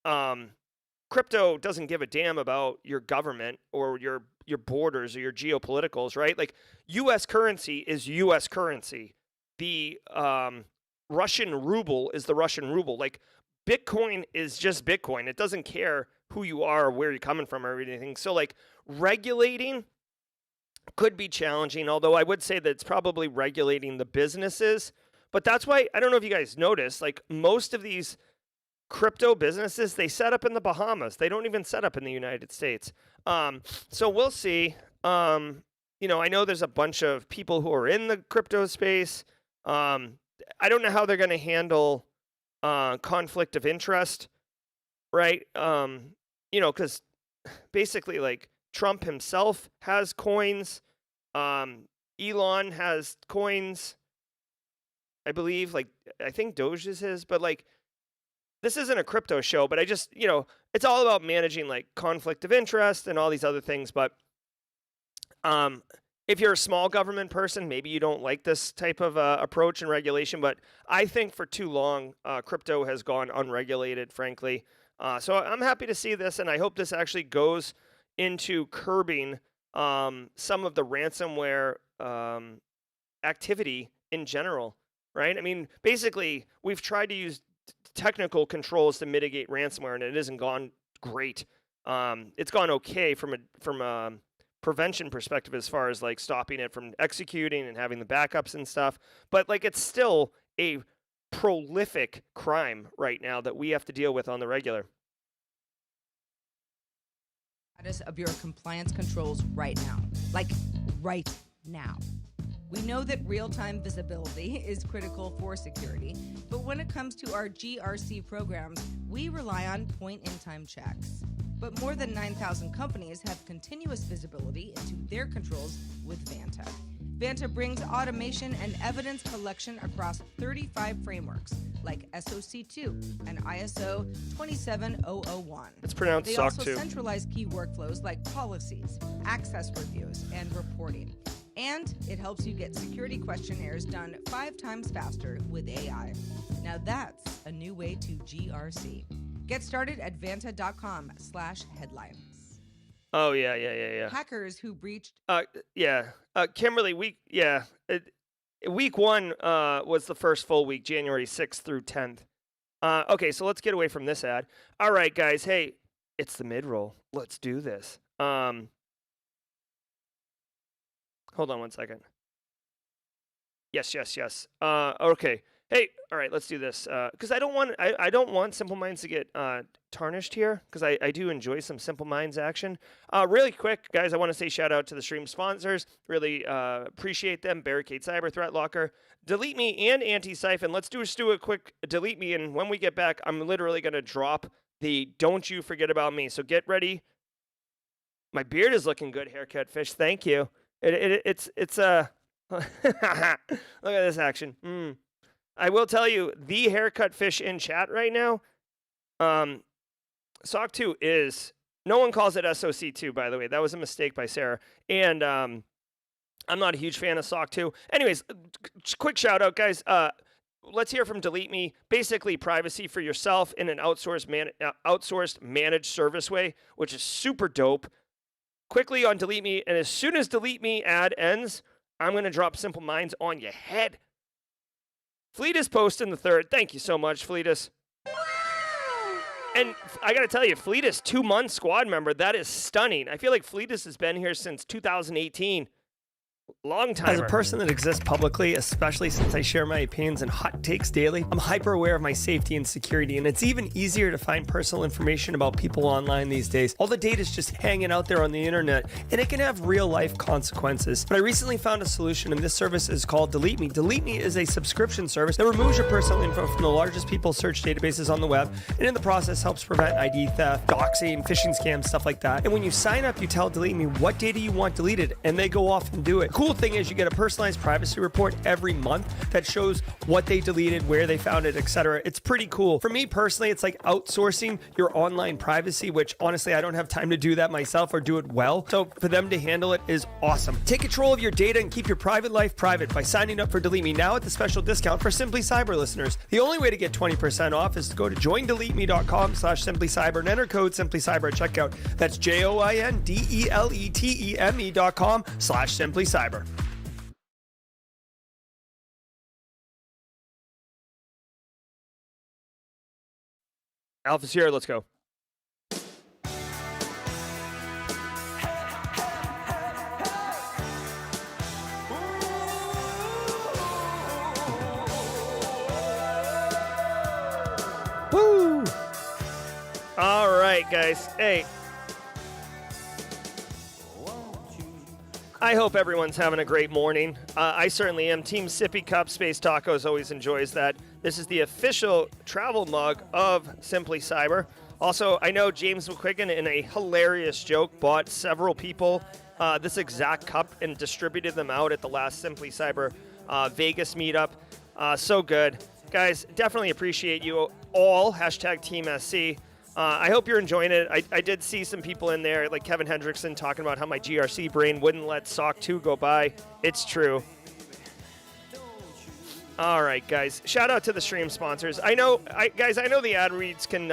crypto doesn't give a damn about your government or your borders or your geopoliticals, right? U.S. currency is U.S. currency. The Russian ruble is the Russian ruble. Bitcoin is just Bitcoin. It doesn't care who you are or where you're coming from or anything. So regulating could be challenging, although I would say that it's probably regulating the businesses. But that's why, I don't know if you guys noticed, most of these crypto businesses, they set up in the Bahamas. They don't even set up in the United States. So we'll see. I know there's a bunch of people who are in the crypto space. I don't know how they're going to handle conflict of interest, right? Because basically, Trump himself has coins. Elon has coins, I believe. I think Doge is his, but this isn't a crypto show, but I just, it's all about managing conflict of interest and all these other things. But if you're a small government person, maybe you don't like this type of approach and regulation. But I think for too long, crypto has gone unregulated, frankly. So I'm happy to see this, and I hope this actually goes into curbing some of the ransomware activity in general, right? I mean, basically, we've tried to use technical controls to mitigate ransomware, and it hasn't gone great. It's gone okay from a prevention perspective as far as like stopping it from executing and having the backups and stuff. But like, it's still a prolific crime right now that we have to deal with on the regular. Status of your compliance controls right now. Like right now. We know that real-time visibility is critical for security, but when it comes to our GRC programs, we rely on point-in-time checks. But more than 9,000 companies have continuous visibility into their controls with Vanta. Vanta brings automation and evidence collection across 35 frameworks, like SOC2 and ISO 27001. It's pronounced They SOC also 2. centralize key workflows like policies, access reviews, and reporting. And it helps you get security questionnaires done 5 times faster with AI. Now that's a new way to GRC. Get started at vanta.com/headlines. Oh, yeah. Hackers who breached Kimberly, week 1 was the first full week, January 6th through 10th. Okay, so let's get away from this ad. All right, guys, hey, it's the mid-roll. Let's do this. Hold on one second. Yes. Okay. Hey, all right, let's do this. Because I don't want Simple Minds to get tarnished here, because I do enjoy some Simple Minds action. Really quick, guys, I want to say shout out to the stream sponsors. Really appreciate them. Barricade Cyber, Threat Locker, Delete Me, and Antisyphon. Let's do a quick Delete Me, and when we get back, I'm literally going to drop the Don't You Forget About Me. So get ready. My beard is looking good, Haircut Fish. Thank you. It's look at this action. I will tell you, the Haircut Fish in chat right now, SOC 2 is, no one calls it SOC 2, by the way. That was a mistake by Sarah. And I'm not a huge fan of SOC 2. Anyways, quick shout out, guys. Let's hear from Delete Me. Basically, privacy for yourself in an outsourced managed service way, which is super dope. Quickly on Delete Me, and as soon as Delete Me ad ends, I'm going to drop Simple Minds on your head. Fleetus posting the 3rd. Thank you so much, Fleetus. And I got to tell you, Fleetus, 2-month squad member, that is stunning. I feel like Fleetus has been here since 2018. Long time. As a person that exists publicly, especially since I share my opinions and hot takes daily, I'm hyper aware of my safety and security, and it's even easier to find personal information about people online these days. All the data is just hanging out there on the internet, and it can have real life consequences. But I recently found a solution, and this service is called Delete Me. Delete Me is a subscription service that removes your personal info from the largest people search databases on the web, and in the process helps prevent ID theft, doxing, phishing scams, stuff like that. And when you sign up, you tell Delete Me what data you want deleted, and they go off and do it. Cool thing is you get a personalized privacy report every month that shows what they deleted, where they found it, etc. It's pretty cool. For me personally, it's like outsourcing your online privacy, which honestly, I don't have time to do that myself or do it well. So for them to handle it is awesome. Take control of your data and keep your private life private by signing up for Delete Me now at the special discount for Simply Cyber listeners. The only way to get 20% off is to go to joindeleteme.com/simplycyber and enter code simplycyber at checkout. That's joindeleteme.com/simplycyber. Alpha's here. Let's go. Woo! All right, guys. Hey. I hope everyone's having a great morning. I certainly am. Team Sippy Cup Space Tacos always enjoys that. This is the official travel mug of Simply Cyber. Also, I know James McQuiggan, in a hilarious joke, bought several people this exact cup and distributed them out at the last Simply Cyber Vegas meetup. So good. Guys, definitely appreciate you all. Hashtag Team SC. I hope you're enjoying it. I did see some people in there, like Kevin Hendrickson, talking about how my GRC brain wouldn't let SOC 2 go by. It's true. All right, guys. Shout out to the stream sponsors. I know the ad reads can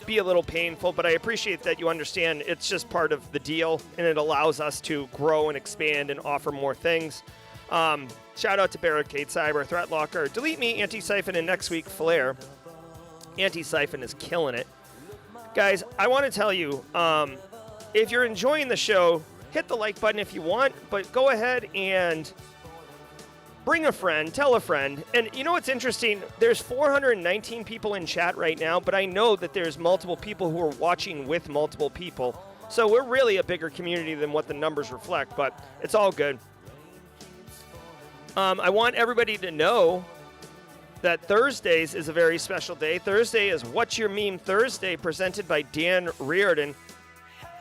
be a little painful, but I appreciate that you understand it's just part of the deal, and it allows us to grow and expand and offer more things. Shout out to Barricade Cyber, Threat Locker, Delete Me, Antisyphon, and next week, Flare. Antisyphon is killing it. Guys, I want to tell you, if you're enjoying the show, hit the like button if you want, but go ahead and bring a friend, tell a friend. And you know what's interesting? There's 419 people in chat right now, but I know that there's multiple people who are watching with multiple people. So we're really a bigger community than what the numbers reflect, but it's all good. I want everybody to know that Thursdays is a very special day. Thursday is What's Your Meme Thursday, presented by Dan Reardon.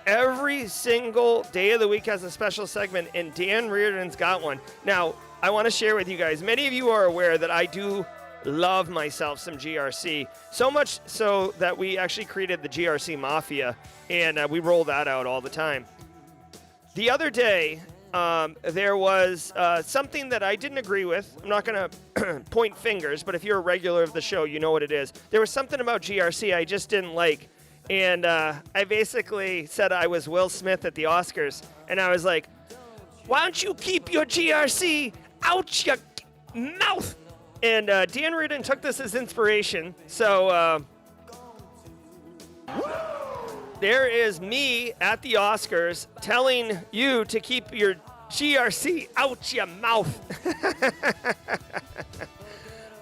Every single day of the week has a special segment, and Dan Reardon's got one. Now, I want to share with you guys, many of you are aware that I do love myself some GRC, so much so that we actually created the GRC Mafia, and we roll that out all the time. The other day, there was something that I didn't agree with. I'm not going to point fingers, but if you're a regular of the show, you know what it is. There was something about GRC I just didn't like, and I basically said I was Will Smith at the Oscars, and I was like, why don't you keep your GRC out your mouth? And Dan Reardon took this as inspiration. So there is me at the Oscars telling you to keep your GRC out your mouth.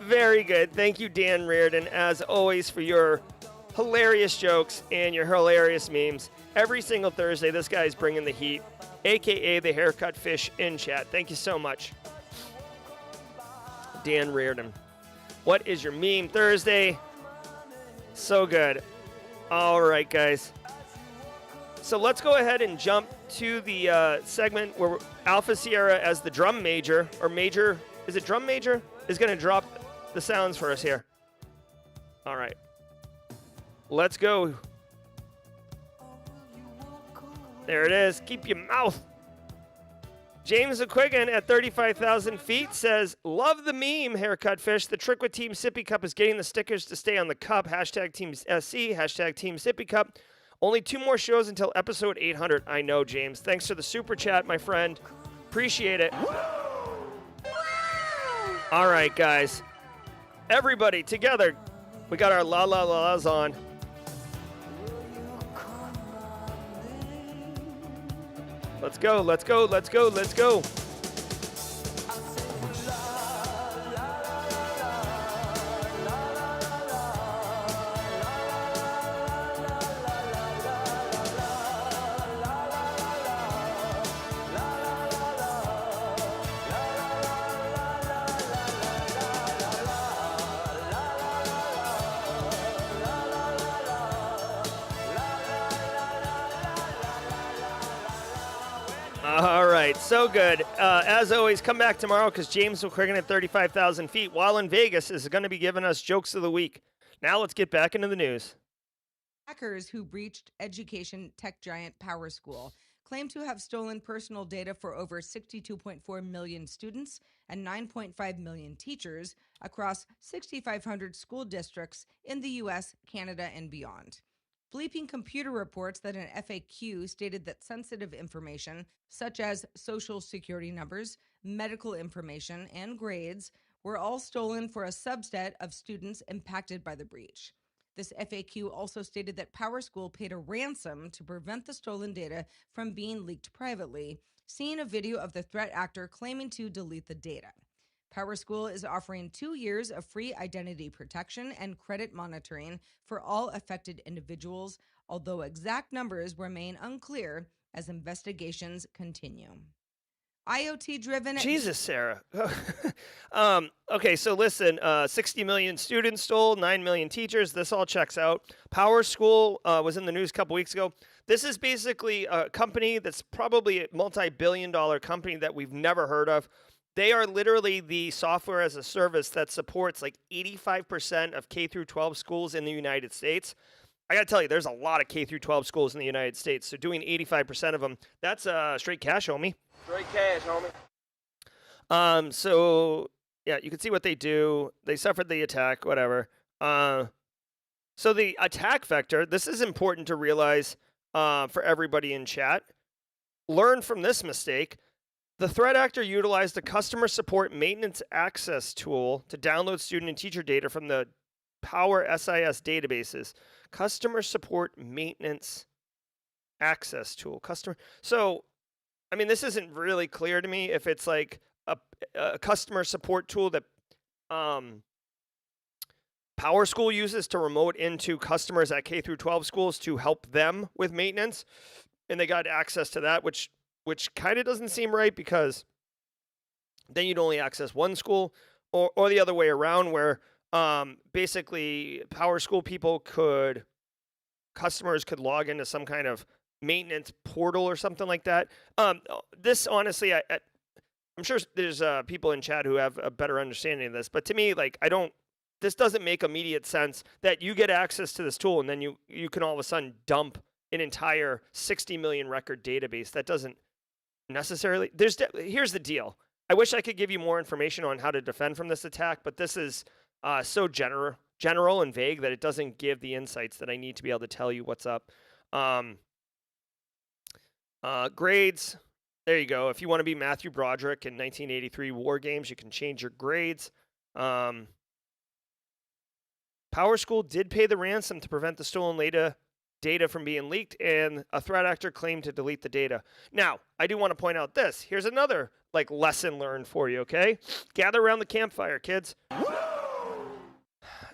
Very good. Thank you, Dan Reardon, as always, for your hilarious jokes and your hilarious memes. Every single Thursday, this guy's bringing the heat, a.k.a. the haircut fish in chat. Thank you so much, Dan Reardon. What is your meme Thursday? So good. All right, guys. So let's go ahead and jump to the segment where Alpha Sierra, as the drum major, or major, is it drum major? Is going to drop the sounds for us here. All right. Let's go. There it is. Keep your mouth. James McQuiggan at 35,000 feet says, love the meme, haircut fish. The trick with Team Sippy Cup is getting the stickers to stay on the cup. Hashtag Team SC, hashtag Team Sippy Cup. Only 2 more shows until episode 800. I know, James. Thanks for the super chat, my friend. Appreciate it. All right, guys. Everybody together. We got our la la la's on. Let's go, let's go, let's go, let's go. All right, so good. As always, come back tomorrow because James McQuiggan at 35,000 feet while in Vegas is going to be giving us jokes of the week. Now let's get back into the news. Hackers who breached education tech giant PowerSchool claim to have stolen personal data for over 62.4 million students and 9.5 million teachers across 6,500 school districts in the U.S., Canada, and beyond. Bleeping Computer reports that an FAQ stated that sensitive information, such as social security numbers, medical information, and grades, were all stolen for a subset of students impacted by the breach. This FAQ also stated that PowerSchool paid a ransom to prevent the stolen data from being leaked privately, seeing a video of the threat actor claiming to delete the data. PowerSchool is offering 2 years of free identity protection and credit monitoring for all affected individuals, although exact numbers remain unclear as investigations continue. IoT-driven... Jesus, Sarah. Okay, so listen, 60 million students stole, 9 million teachers. This all checks out. PowerSchool was in the news a couple weeks ago. This is basically a company that's probably a multi-billion-dollar company that we've never heard of. They are literally the software as a service that supports like 85% of K through 12 schools in the United States. I got to tell you, there's a lot of K through 12 schools in the United States. So doing 85% of them, that's straight cash, homie. Straight cash, homie. So yeah, you can see what they do. They suffered the attack, whatever. So the attack vector, this is important to realize for everybody in chat. Learn from this mistake. The threat actor utilized a customer support maintenance access tool to download student and teacher data from the PowerSIS databases. Customer support maintenance access tool. So, I mean, this isn't really clear to me if it's like a customer support tool that PowerSchool uses to remote into customers at K through 12 schools to help them with maintenance, and they got access to that, which kind of doesn't seem right, because then you'd only access one school, or the other way around, where basically PowerSchool customers could log into some kind of maintenance portal or something like that. This honestly, I'm sure there's people in chat who have a better understanding of this, but to me, like, this doesn't make immediate sense that you get access to this tool and then you can all of a sudden dump an entire 60 million record database. That doesn't necessarily. Here's the deal. I wish I could give you more information on how to defend from this attack, but this is so general and vague that it doesn't give the insights that I need to be able to tell you what's up. Grades. There you go. If you want to be Matthew Broderick in 1983 War Games, you can change your grades. PowerSchool did pay the ransom to prevent the stolen data from being leaked, and a threat actor claimed to delete the data. Now, I do want to point out this. Here's another lesson learned for you, okay? Gather around the campfire, kids.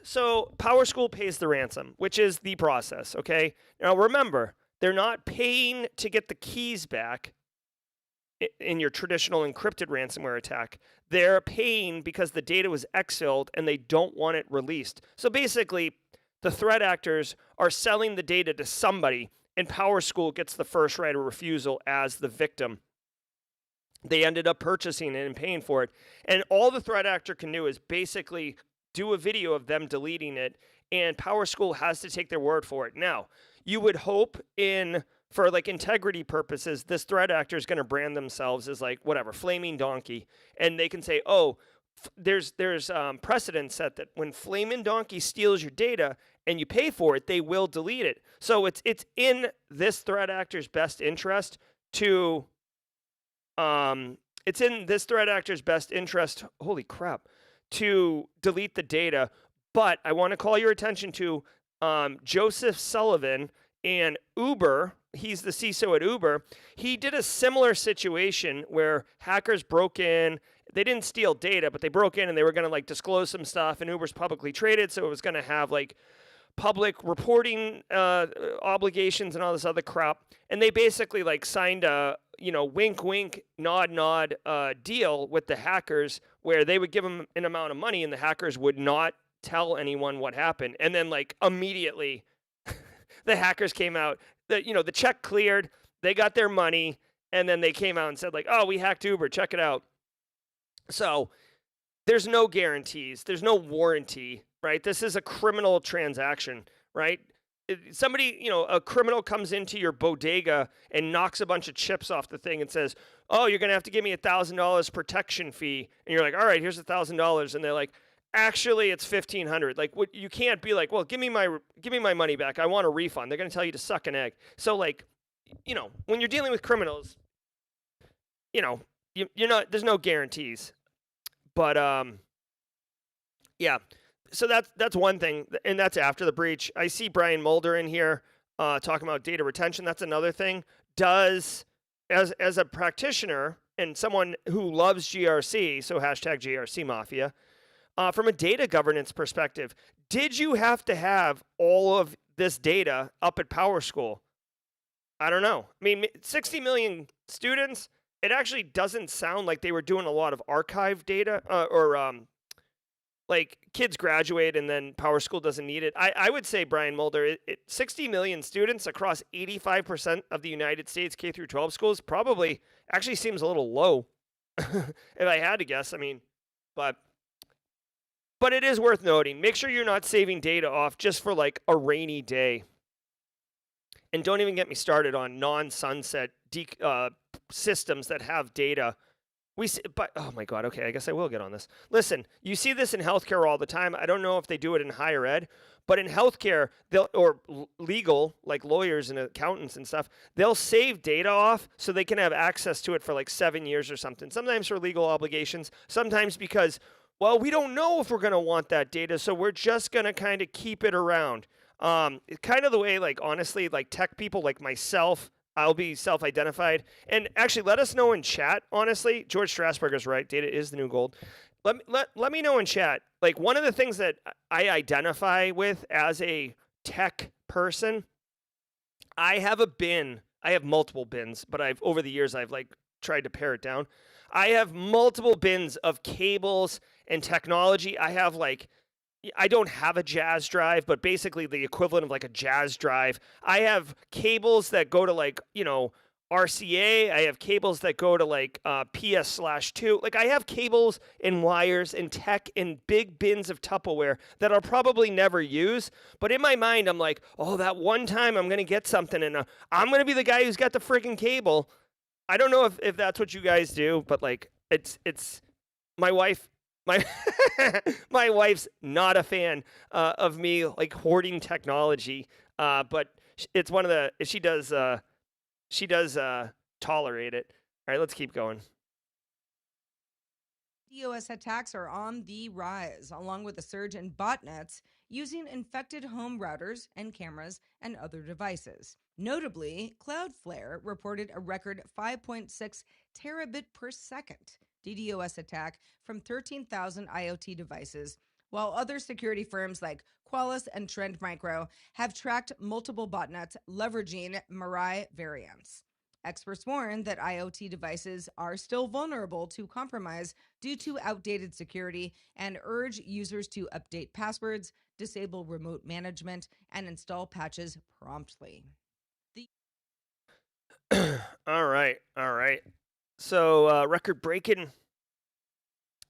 So PowerSchool pays the ransom, which is the process, okay? Now remember, they're not paying to get the keys back in your traditional encrypted ransomware attack. They're paying because the data was exfilled and they don't want it released. So basically, the threat actors are selling the data to somebody, and PowerSchool gets the first right of refusal as the victim. They ended up purchasing it and paying for it. And all the threat actor can do is basically do a video of them deleting it, and PowerSchool has to take their word for it. Now, you would hope for integrity purposes, this threat actor is going to brand themselves as Flaming Donkey, and they can say, oh, there's precedent set that when Flaming Donkey steals your data and you pay for it, they will delete it. So it's in this threat actor's best interest to holy crap, to delete the data. But I want to call your attention to Joseph Sullivan and Uber. He's the CISO at Uber. He did a similar situation where hackers broke in. They didn't steal data, but they broke in and they were going to disclose some stuff. And Uber's publicly traded, so it was going to have public reporting obligations and all this other crap. And they basically signed a wink wink nod nod deal with the hackers, where they would give them an amount of money and the hackers would not tell anyone what happened. And then immediately the hackers came out. The check cleared, they got their money, and then they came out and said oh, we hacked Uber, check it out. So there's no guarantees, there's no warranty, right? This is a criminal transaction, right? Somebody, a criminal comes into your bodega and knocks a bunch of chips off the thing and says, oh, you're going to have to give me $1,000 protection fee. And you're like, all right, here's $1,000. And they're like, actually, it's $1,500. What you can't be well, give me my money back. I want a refund. They're going to tell you to suck an egg. So when you're dealing with criminals, you're not. There's no guarantees. But yeah. So that's one thing, and that's after the breach. I see Brian Mulder in here talking about data retention. That's another thing. As a practitioner and someone who loves GRC, so hashtag GRC Mafia. From a data governance perspective, did you have to have all of this data up at PowerSchool? I don't know. I mean, 60 million students, it actually doesn't sound like they were doing a lot of archive data or kids graduate and then PowerSchool doesn't need it. I would say, Brian Mulder, 60 million students across 85% of the United States K through 12 schools probably actually seems a little low if I had to guess. I mean, but it is worth noting. Make sure you're not saving data off just for a rainy day. And don't even get me started on non-sunset systems that have data But oh my God, okay, I guess I will get on this. Listen, you see this in healthcare all the time. I don't know if they do it in higher ed, but in healthcare, legal, like lawyers and accountants and stuff, they'll save data off so they can have access to it for like 7 years or something. Sometimes for legal obligations, sometimes because, well, we don't know if we're going to want that data, so we're just going to kind of keep it around. It's kind of the way, like, honestly, like tech people like myself, I'll be self-identified. And actually, let us know in chat, honestly. George Strasberger's right. Data is the new gold. Let me know in chat. Like, one of the things that I identify with as a tech person, I have a bin. I have multiple bins, but over the years, I've, like, tried to pare it down. I have multiple bins of cables and technology. I have, like, I don't have a Jazz drive, but basically the equivalent of like a Jazz drive. I have cables that go to like, RCA. I have cables that go to like PS/2. Like I have cables and wires and tech in big bins of Tupperware that I'll probably never use. But in my mind, I'm like, oh, that one time I'm going to get something and I'm going to be the guy who's got the freaking cable. I don't know if that's what you guys do, but like it's my wife. My wife's not a fan of me like hoarding technology, but it's one of the she does tolerate it. All right, let's keep going. DDoS attacks are on the rise, along with a surge in botnets using infected home routers and cameras and other devices. Notably, Cloudflare reported a record 5.6 terabit per second DDoS attack from 13,000 IoT devices, while other security firms like Qualys and Trend Micro have tracked multiple botnets leveraging Mirai variants. Experts warn that IoT devices are still vulnerable to compromise due to outdated security and urge users to update passwords, disable remote management, and install patches promptly. All right. So, record-breaking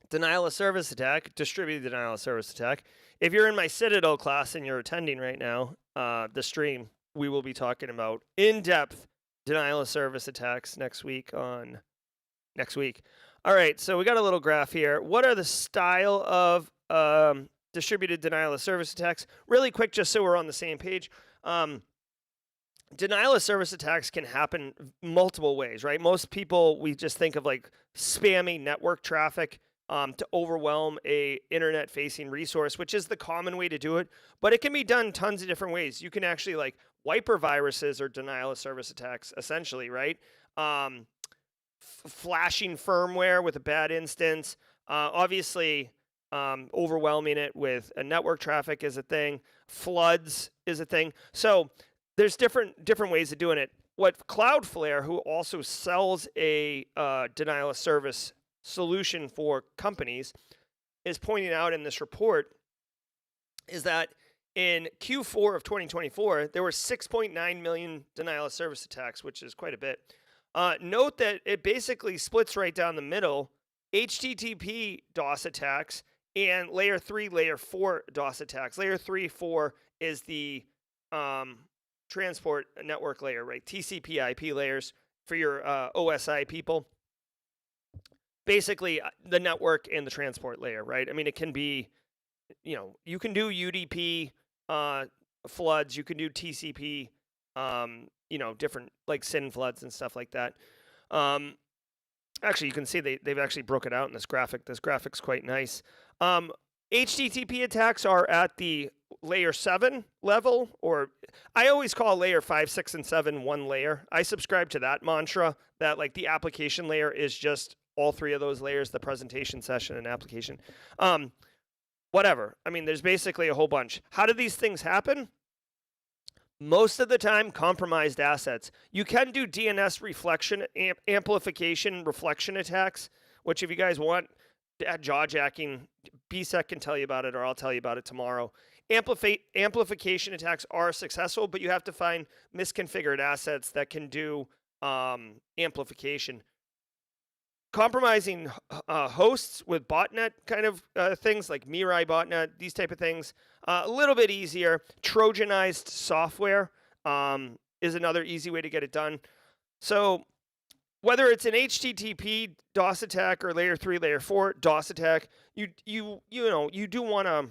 denial of service attack, distributed denial of service attack. If you're in my Citadel class and you're attending right now, the stream, we will be talking about in-depth denial of service attacks next week. All right, so we got a little graph here. What are the style of distributed denial of service attacks? Really quick, just so we're on the same page. Denial of service attacks can happen multiple ways, right? Most people, we just think of like spamming network traffic to overwhelm a internet-facing resource, which is the common way to do it. But it can be done tons of different ways. You can actually like wiper viruses or denial of service attacks, essentially, right? Flashing firmware with a bad instance. Obviously, overwhelming it with a network traffic is a thing. Floods is a thing. So there's different ways of doing it. What Cloudflare, who also sells a denial of service solution for companies, is pointing out in this report is that in Q4 of 2024, there were 6.9 million denial of service attacks, which is quite a bit. Note that it basically splits right down the middle, HTTP DOS attacks and layer 3, layer 4 DOS attacks. Layer 3, 4 is the transport network layer, right? TCP IP layers for your OSI people. Basically, the network and the transport layer, right? I mean, it can be, you can do UDP floods, you can do TCP, different like SYN floods and stuff like that. Actually, you can see they've actually broken it out in this graphic. This graphic's quite nice. HTTP attacks are at the layer 7 level, or I always call layer 5, 6, and 7 one layer. I subscribe to that mantra that like the application layer is just all three of those layers, the presentation session and application. Whatever. I mean, there's basically a whole bunch. How do these things happen? Most of the time, compromised assets. You can do DNS reflection, amplification, reflection attacks, which if you guys want jaw-jacking, BSEC can tell you about it, or I'll tell you about it tomorrow. Amplification attacks are successful, but you have to find misconfigured assets that can do amplification. Compromising hosts with botnet kind of things like Mirai botnet, these type of things, a little bit easier. Trojanized software is another easy way to get it done. So whether it's an HTTP DOS attack or layer 3, layer 4 DOS attack, you do want to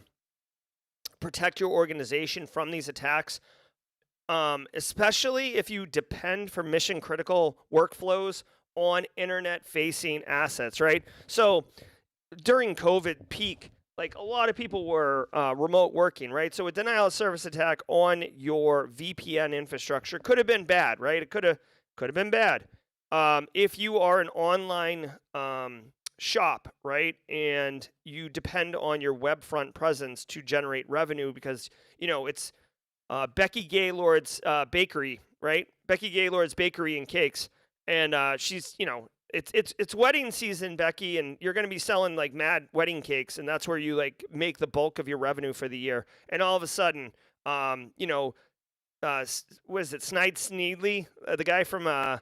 protect your organization from these attacks, especially if you depend for mission critical workflows on internet facing assets, right? So during COVID peak, like a lot of people were remote working, right? So a denial of service attack on your VPN infrastructure could have been bad, right? It could have been bad. If you are an online shop, right, and you depend on your web front presence to generate revenue because, it's Becky Gaylord's bakery, right? Becky Gaylord's bakery and cakes. And she's, it's wedding season, Becky, and you're going to be selling like mad wedding cakes, and that's where you like make the bulk of your revenue for the year. And all of a sudden, what is it, Snide Sneedley, the guy from the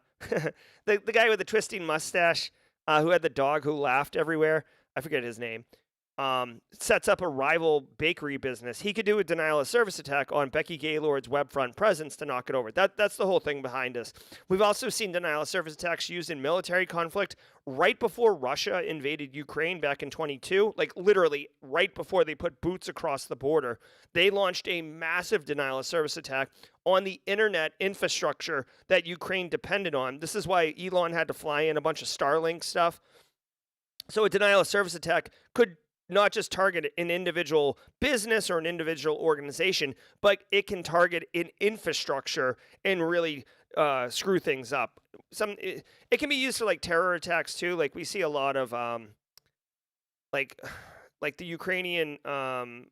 guy with the twisting mustache, who had the dog who laughed everywhere. I forget his name. Sets up a rival bakery business. He could do a denial of service attack on Becky Gaylord's web front presence to knock it over. That's the whole thing behind us. We've also seen denial of service attacks used in military conflict right before Russia invaded Ukraine back in 22, like literally right before they put boots across the border. They launched a massive denial of service attack on the internet infrastructure that Ukraine depended on. This is why Elon had to fly in a bunch of Starlink stuff. So a denial of service attack could not just target an individual business or an individual organization, but it can target an infrastructure and really screw things up. It can be used for like terror attacks too. Like we see a lot of like the Ukrainian government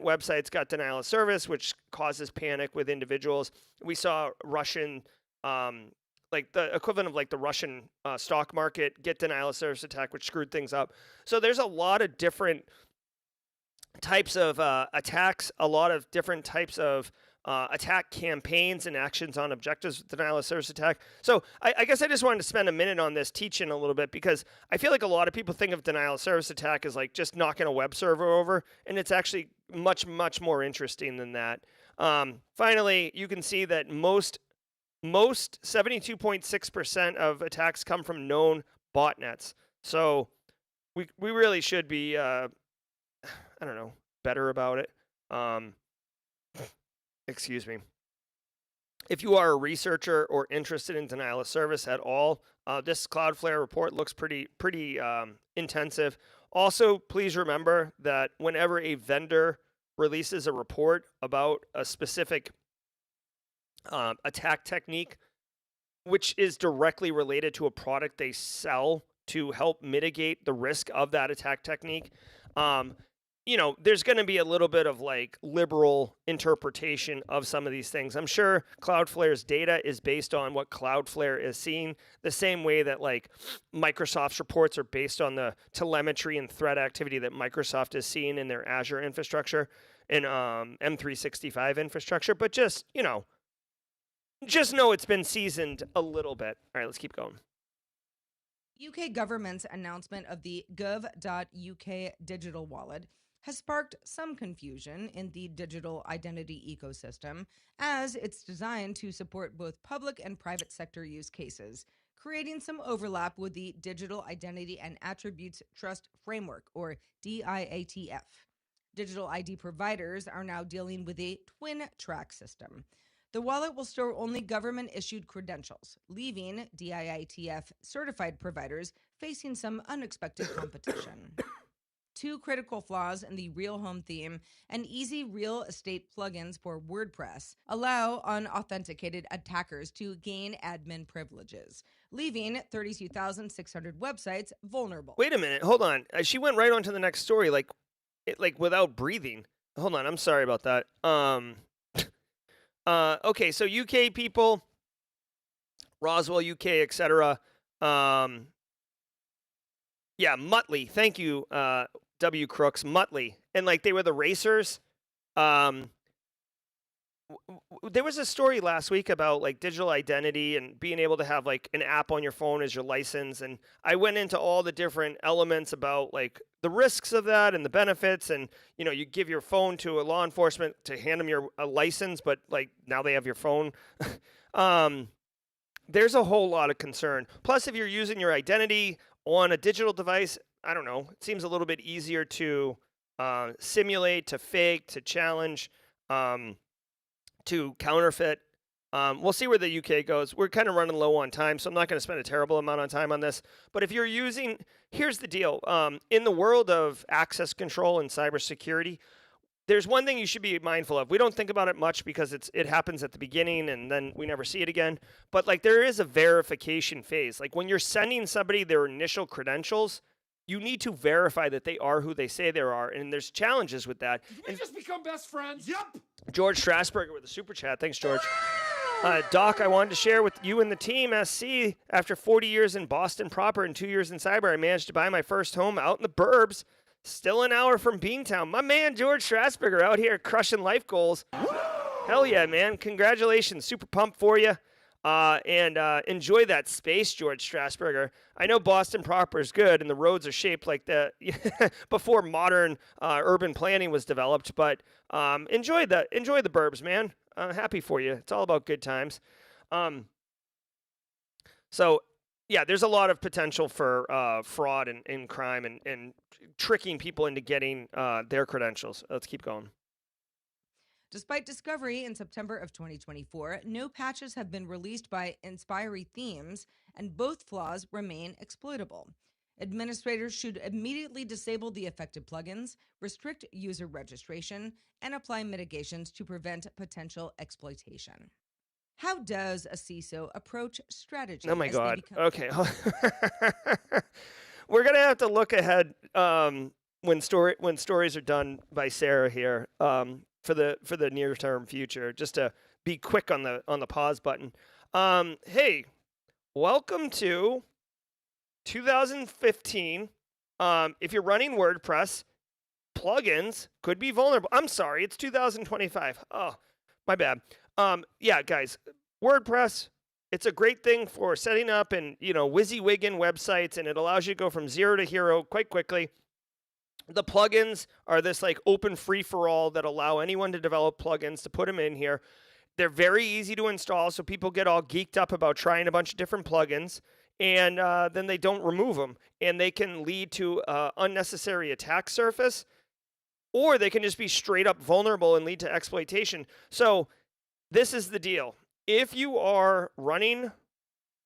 websites got denial of service, which causes panic with individuals. We saw Russian like the equivalent of like the Russian stock market get denial of service attack, which screwed things up. So there's a lot of different types of attacks, a lot of different types of attack campaigns and actions on objectives with denial of service attack. So I guess I just wanted to spend a minute on this teaching a little bit because I feel like a lot of people think of denial of service attack as like just knocking a web server over, and it's actually much, much more interesting than that. Finally, you can see that most 72.6% of attacks come from known botnets. So we really should be, I don't know, better about it. Excuse me. If you are a researcher or interested in denial of service at all, this Cloudflare report looks pretty intensive. Also, please remember that whenever a vendor releases a report about a specific attack technique, which is directly related to a product they sell to help mitigate the risk of that attack technique, there's going to be a little bit of like liberal interpretation of some of these things. I'm sure Cloudflare's data is based on what Cloudflare is seeing, the same way that like Microsoft's reports are based on the telemetry and threat activity that Microsoft is seeing in their Azure infrastructure and M365 infrastructure. But just know it's been seasoned a little bit. All right, let's keep going. UK government's announcement of the gov.uk digital wallet has sparked some confusion in the digital identity ecosystem, as it's designed to support both public and private sector use cases, creating some overlap with the Digital Identity and Attributes Trust Framework, or DIATF. Digital ID providers are now dealing with a twin track system. The wallet will store only government-issued credentials, leaving DIATF certified providers facing some unexpected competition. Two critical flaws in the Real Home theme and easy real estate plugins for WordPress allow unauthenticated attackers to gain admin privileges, leaving 32,600 websites vulnerable. Wait a minute, hold on. She went right on to the next story, like without breathing. Hold on, I'm sorry about that. Okay, so UK people, Roswell, UK, etc. Yeah, Muttley. Thank you, W. Crooks. Muttley. And like they were the racers. There was a story last week about like digital identity and being able to have like an app on your phone as your license. And I went into all the different elements about like the risks of that and the benefits. And, you give your phone to a law enforcement to hand them your license, but like now they have your phone. there's a whole lot of concern. Plus, if you're using your identity on a digital device, I don't know, it seems a little bit easier to simulate, to fake, to challenge, to counterfeit. We'll see where the UK goes. We're kind of running low on time, so I'm not going to spend a terrible amount of time on this. But if you're using, here's the deal. In the world of access control and cybersecurity, there's one thing you should be mindful of. We don't think about it much because it happens at the beginning and then we never see it again. But like there is a verification phase. Like when you're sending somebody their initial credentials, you need to verify that they are who they say they are, and there's challenges with that. Did we just become best friends? Yep. George Strasburger with a super chat. Thanks, George. Doc, I wanted to share with you and the team, SC, after 40 years in Boston proper and 2 years in cyber, I managed to buy my first home out in the burbs, still an hour from Beantown. My man, George Strasburger, out here crushing life goals. Hell yeah, man. Congratulations. Super pumped for you. And enjoy that space, George Strasburger. I know Boston proper is good, and the roads are shaped like the before modern urban planning was developed. But enjoy the burbs, man. Happy for you. It's all about good times. So yeah, there's a lot of potential for fraud and crime and tricking people into getting their credentials. Let's keep going. Despite discovery in September of 2024, no patches have been released by Inspiry Themes, and both flaws remain exploitable. Administrators should immediately disable the affected plugins, restrict user registration, and apply mitigations to prevent potential exploitation. How does a CISO approach strategy? Oh my as they God. become- Okay. We're going to have to look ahead when stories are done by Sarah here. For the near term future, just to be quick on the pause button. Hey, welcome to 2015. If you're running WordPress, plugins could be vulnerable. I'm sorry, it's 2025. Oh, my bad. Yeah, guys, WordPress, it's a great thing for setting up and WYSIWYGing websites, and it allows you to go from zero to hero quite quickly. The plugins are this like open free-for-all that allow anyone to develop plugins to put them in here. They're very easy to install, so people get all geeked up about trying a bunch of different plugins, and then they don't remove them. And they can lead to unnecessary attack surface, or they can just be straight up vulnerable and lead to exploitation. So this is the deal. If you are running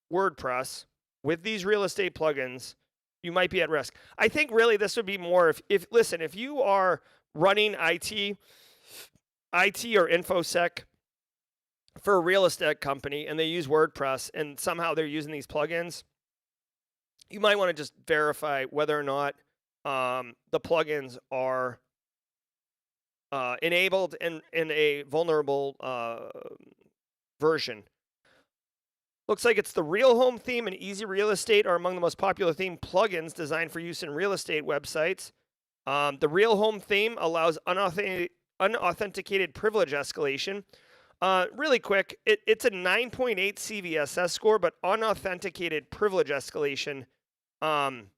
WordPress with these real estate plugins, you might be at risk. I think really this would be more if you are running IT or InfoSec for a real estate company and they use WordPress and somehow they're using these plugins, you might want to just verify whether or not the plugins are enabled in a vulnerable version. Looks like it's the Real Home theme and Easy Real Estate are among the most popular theme plugins designed for use in real estate websites. The Real Home theme allows unauthenticated privilege escalation. Really quick, it's a 9.8 CVSS score, but unauthenticated privilege escalation, that's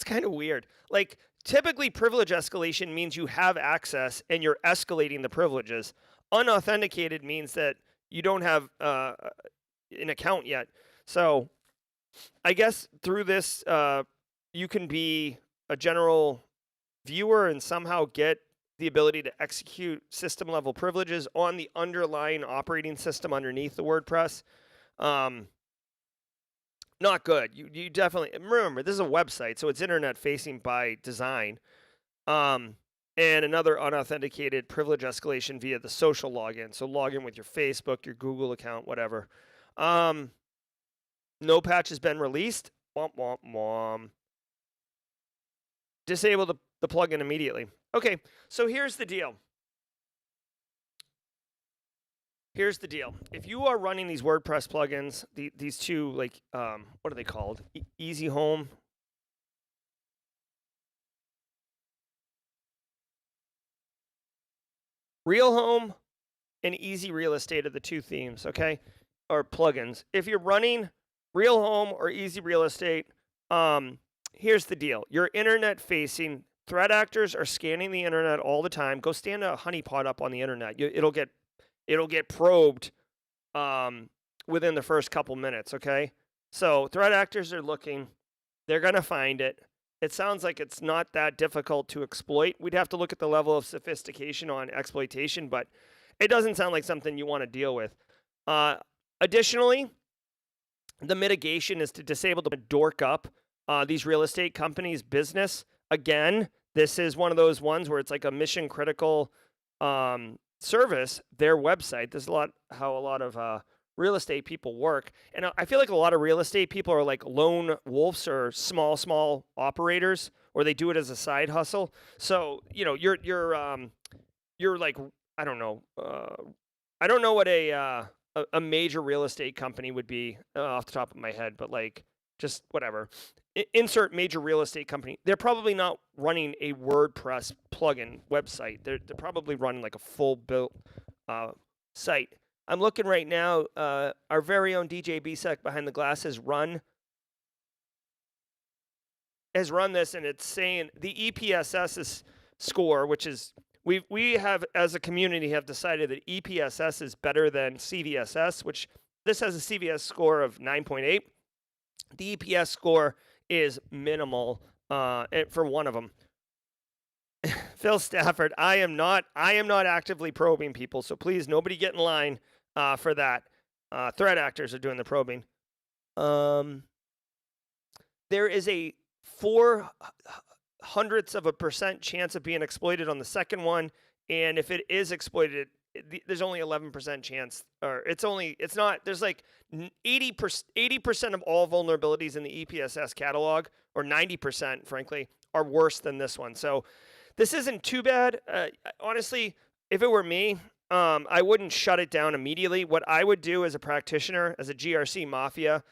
kind of weird. Like, typically privilege escalation means you have access and you're escalating the privileges. Unauthenticated means that you don't have an account yet. So I guess through this, you can be a general viewer and somehow get the ability to execute system level privileges on the underlying operating system underneath the WordPress. Not good. You definitely, remember, this is a website, so it's internet facing by design. And another unauthenticated privilege escalation via the social login. So log in with your Facebook, your Google account, whatever. No patch has been released. Womp, womp, womp. Disable the plugin immediately. Okay, so here's the deal. Here's the deal. If you are running these WordPress plugins, these two, like, what are they called? Easy Home. Real Home and Easy Real Estate are the two themes, okay? Or plugins. If you're running Real Home or Easy Real Estate, here's the deal. You're internet facing. Threat actors are scanning the internet all the time. Go stand a honeypot up on the internet. It'll get probed within the first couple minutes, okay? So threat actors are looking. They're going to find it. It sounds like it's not that difficult to exploit. We'd have to look at the level of sophistication on exploitation, but it doesn't sound like something you want to deal with. Additionally, the mitigation is to disable the dork up these real estate companies' business. Again, this is one of those ones where it's like a mission critical service, their website. This is how a lot of real estate people work. And I feel like a lot of real estate people are like lone wolves or small operators, or they do it as a side hustle. So, you're like, I don't know. I don't know what a major real estate company would be off the top of my head, but like just whatever. Insert major real estate company. They're probably not running a WordPress plugin website. They're probably running like a full built site. I'm looking right now. Our very own DJ Bisek behind the glass has run this, and it's saying the EPSS score, which is we have as a community have decided that EPSS is better than CVSS, which this has a CVS score of 9.8. The EPS score is minimal for one of them. Phil Stafford, I am not actively probing people, so please nobody get in line for that. Threat actors are doing the probing. There is a 0.04% chance of being exploited on the second one, and if it is exploited, there's only 11% chance, or there's like 80% of all vulnerabilities in the EPSS catalog, or 90%, frankly, are worse than this one. So this isn't too bad. Honestly, if it were me, I wouldn't shut it down immediately. What I would do as a practitioner, as a GRC Mafia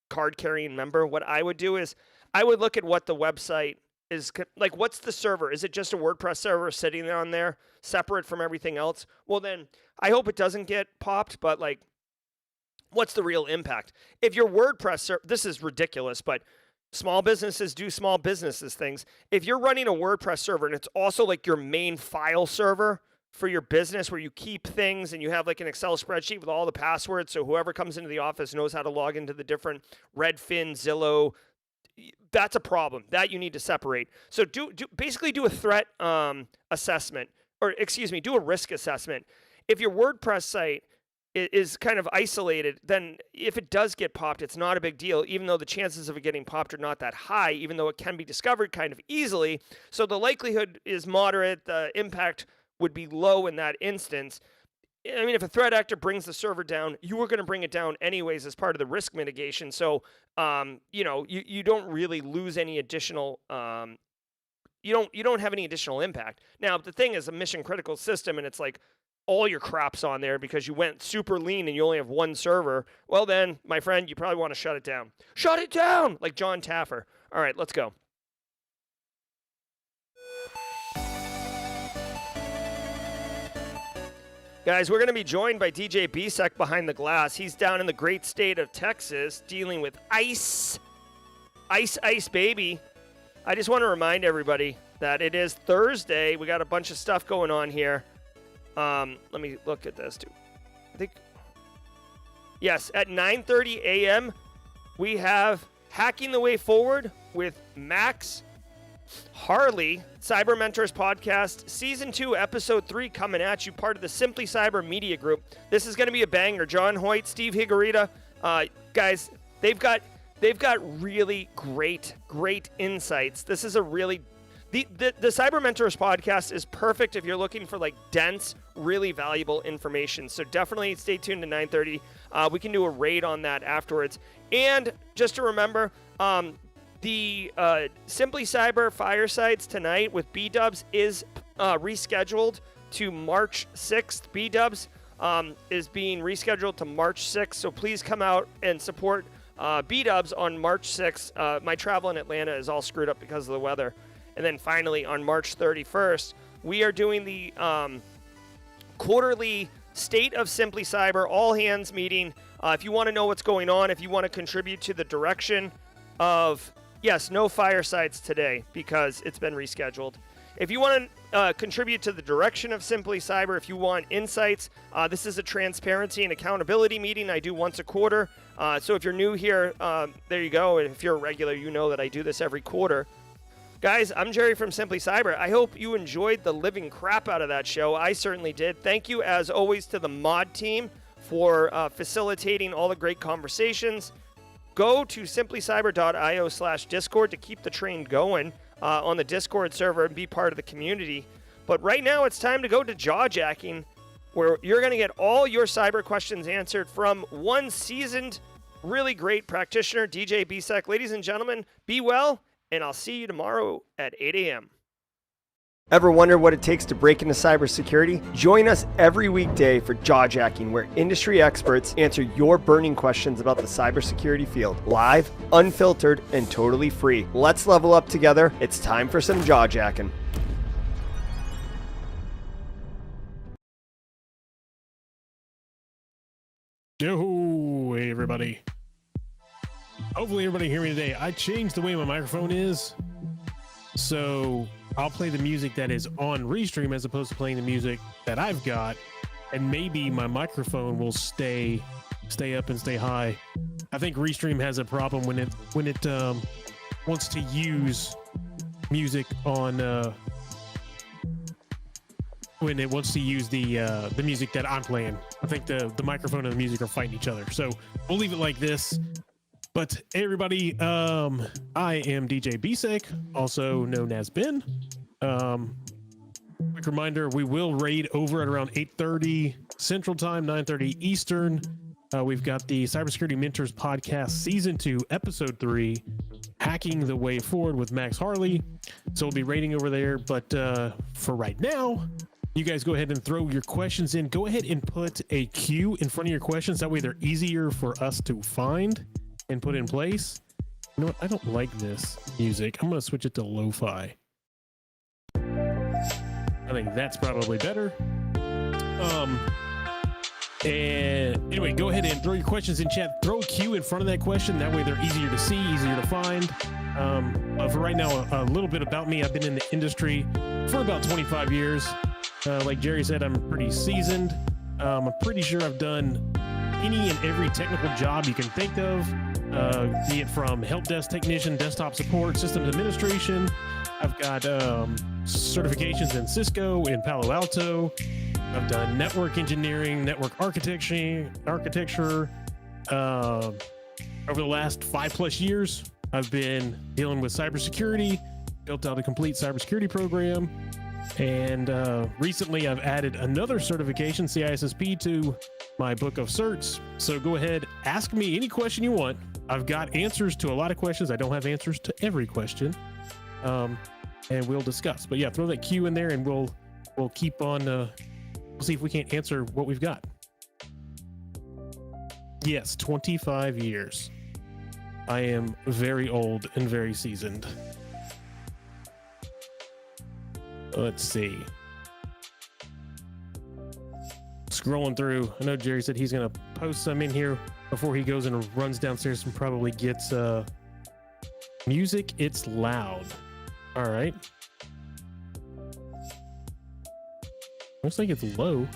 card-carrying member, what I would do is I would look at what the website is like. What's the server? Is it just a WordPress server sitting on there, separate from everything else? Well, then I hope it doesn't get popped, but like, what's the real impact? If your WordPress server, this is ridiculous, but small businesses do small businesses things. If you're running a WordPress server and it's also like your main file server for your business where you keep things and you have like an Excel spreadsheet with all the passwords, so whoever comes into the office knows how to log into the different Redfin, Zillow, that's a problem that you need to separate. So basically do a threat assessment, or excuse me, do a risk assessment. If your WordPress site is kind of isolated, then if it does get popped, it's not a big deal, even though the chances of it getting popped are not that high, even though it can be discovered kind of easily. So the likelihood is moderate. The impact would be low in that instance. I mean, if a threat actor brings the server down, you are going to bring it down anyways as part of the risk mitigation. So, you don't really lose any additional, you don't have any additional impact. Now, the thing is a mission critical system, and it's like all your crap's on there because you went super lean and you only have one server. Well, then, my friend, you probably want to shut it down. Shut it down! Like John Taffer. All right, let's go. Guys, we're going to be joined by DJ Bisek behind the glass. He's down in the great state of Texas dealing with ice, baby. I just want to remind everybody that it is Thursday. We got a bunch of stuff going on here. Let me look at this, too. I think, yes, at 9:30 a.m., we have Hacking the Way Forward with Max Harley, Cyber Mentors Podcast, Season 2, Episode 3 coming at you, part of the Simply Cyber Media Group. This is going to be a banger. John Hoyt, Steve Higuerita, guys, they've got really great insights. This is a really... The Cyber Mentors Podcast is perfect if you're looking for like dense, really valuable information. So definitely stay tuned to 9:30. We can do a raid on that afterwards. And just to remember, the Simply Cyber Firesides tonight with B-Dubs is rescheduled to March 6th. B-Dubs is being rescheduled to March 6th, so please come out and support B-Dubs on March 6th. My travel in Atlanta is all screwed up because of the weather. And then finally, on March 31st, we are doing the quarterly State of Simply Cyber all-hands meeting. If you want to know what's going on, if you want to contribute to the direction of... Yes, no firesides today because it's been rescheduled. If you want to contribute to the direction of Simply Cyber, if you want insights, this is a transparency and accountability meeting I do once a quarter. So if you're new here, there you go. And if you're a regular, you know that I do this every quarter. Guys, I'm Jerry from Simply Cyber. I hope you enjoyed the living crap out of that show. I certainly did. Thank you, as always, to the mod team for facilitating all the great conversations. Go to simplycyber.io/Discord to keep the train going on the Discord server and be part of the community. But right now, it's time to go to Jawjacking, where you're going to get all your cyber questions answered from one seasoned, really great practitioner, DJ Bisek. Ladies and gentlemen, be well. And I'll see you tomorrow at 8 a.m. Ever wonder what it takes to break into cybersecurity? Join us every weekday for Jawjacking, where industry experts answer your burning questions about the cybersecurity field. Live, unfiltered, and totally free. Let's level up together. It's time for some Jawjacking. Yo, hey everybody. Hopefully everybody hear me today. I changed the way my microphone is, so I'll play the music that is on Restream as opposed to playing the music that I've got, and maybe my microphone will stay up and stay high. I think Restream has a problem when it wants to use music on when it wants to use the music that I'm playing. I think the microphone and the music are fighting each other, so we'll leave it like this. But hey everybody, I am DJ Bisek, also known as Ben. Quick reminder, we will raid over at around 8:30 Central Time, 9:30 Eastern. We've got the Cybersecurity Mentors Podcast Season 2, Episode 3, Hacking the Way Forward with Max Harley. So we'll be raiding over there, but for right now, you guys go ahead and throw your questions in. Go ahead and put a Q in front of your questions. That way they're easier for us to find and put in place. You know what? I don't like this music. I'm going to switch it to lo-fi. I think that's probably better. And anyway, go ahead and throw your questions in chat. Throw a Q in front of that question. That way they're easier to see, easier to find. But for right now, a little bit about me. I've been in the industry for about 25 years. Like Jerry said, I'm pretty seasoned. I'm pretty sure I've done any and every technical job you can think of, be it from help desk technician, desktop support, systems administration. I've got certifications in Cisco, in Palo Alto. I've done network engineering, network architecture. Over the last 5+ years, I've been dealing with cybersecurity, built out a complete cybersecurity program. And recently I've added another certification, CISSP, to my book of certs. So go ahead, ask me any question you want. I've got answers to a lot of questions. I don't have answers to every question. And we'll discuss. But yeah, throw that Q in there and we'll keep on, we'll see if we can't answer what we've got. Yes, 25 years. I am very old and very seasoned. Let's see. Scrolling through. I know Jerry said he's going to post some in here before he goes and runs downstairs and probably gets music. It's loud. All right. Looks like it's low.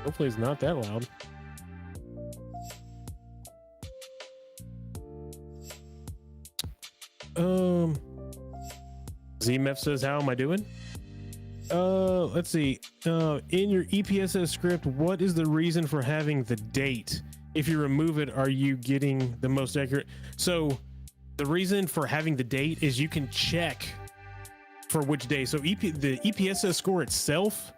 Hopefully it's not that loud. ZMF says, how am I doing? Let's see. In your EPSS script, what is the reason for having the date? If you remove it, are you getting the most accurate? So the reason for having the date is you can check for which day. So the EPSS score itself,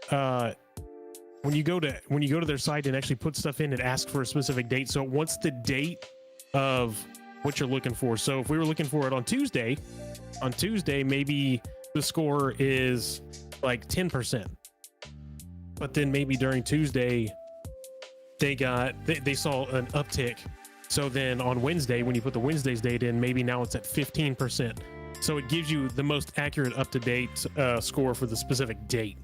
when you go to their site and actually put stuff in, it asks for a specific date. So it wants the date of what you're looking for. So if we were looking for it on Tuesday, maybe the score is like 10%, but then maybe during Tuesday they saw an uptick. So then on Wednesday, when you put the Wednesday's date in, maybe now it's at 15%. So it gives you the most accurate up-to-date score for the specific date.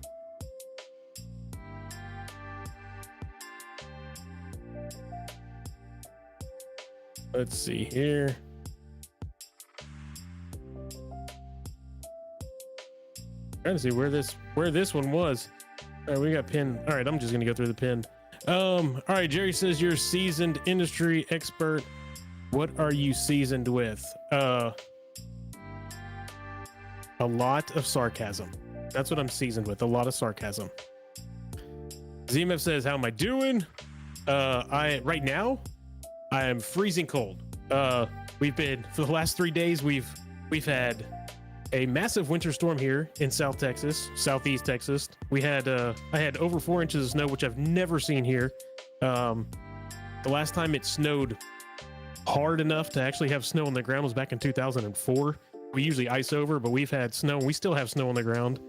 Let's see here. Trying to see where this one was. All right, we got pinned. All right, I'm just gonna go through the pin. All right, Jerry says you're a seasoned industry expert. What are you seasoned with? A lot of sarcasm. That's what I'm seasoned with. A lot of sarcasm. ZMF says, how am I doing? Right now, I am freezing cold. We've been, for the last 3 days, we've had a massive winter storm here in South Texas, Southeast Texas. I had over 4 inches of snow, which I've never seen here. The last time it snowed hard enough to actually have snow on the ground was back in 2004. We usually ice over, but we've had snow. We still have snow on the ground.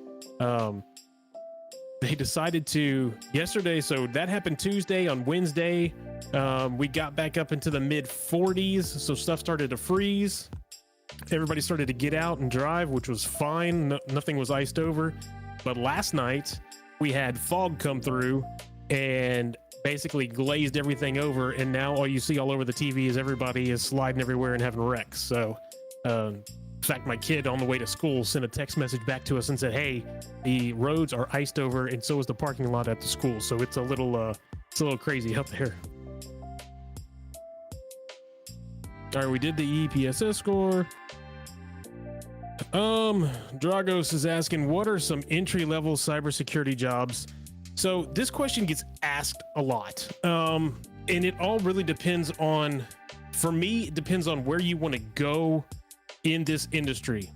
They decided to yesterday, so that happened Tuesday. On Wednesday, we got back up into the mid 40s, so stuff started to freeze. Everybody started to get out and drive, which was fine. Nothing was iced over. But last night, we had fog come through and basically glazed everything over, and now all you see all over the TV is everybody is sliding everywhere and having wrecks. So in fact, my kid on the way to school sent a text message back to us and said, hey, the roads are iced over and so is the parking lot at the school. So it's a little crazy out there. All right, we did the EPSS score. Dragos is asking, what are some entry-level cybersecurity jobs? So this question gets asked a lot. And it all really depends on, for me, it depends on where you want to go in this industry.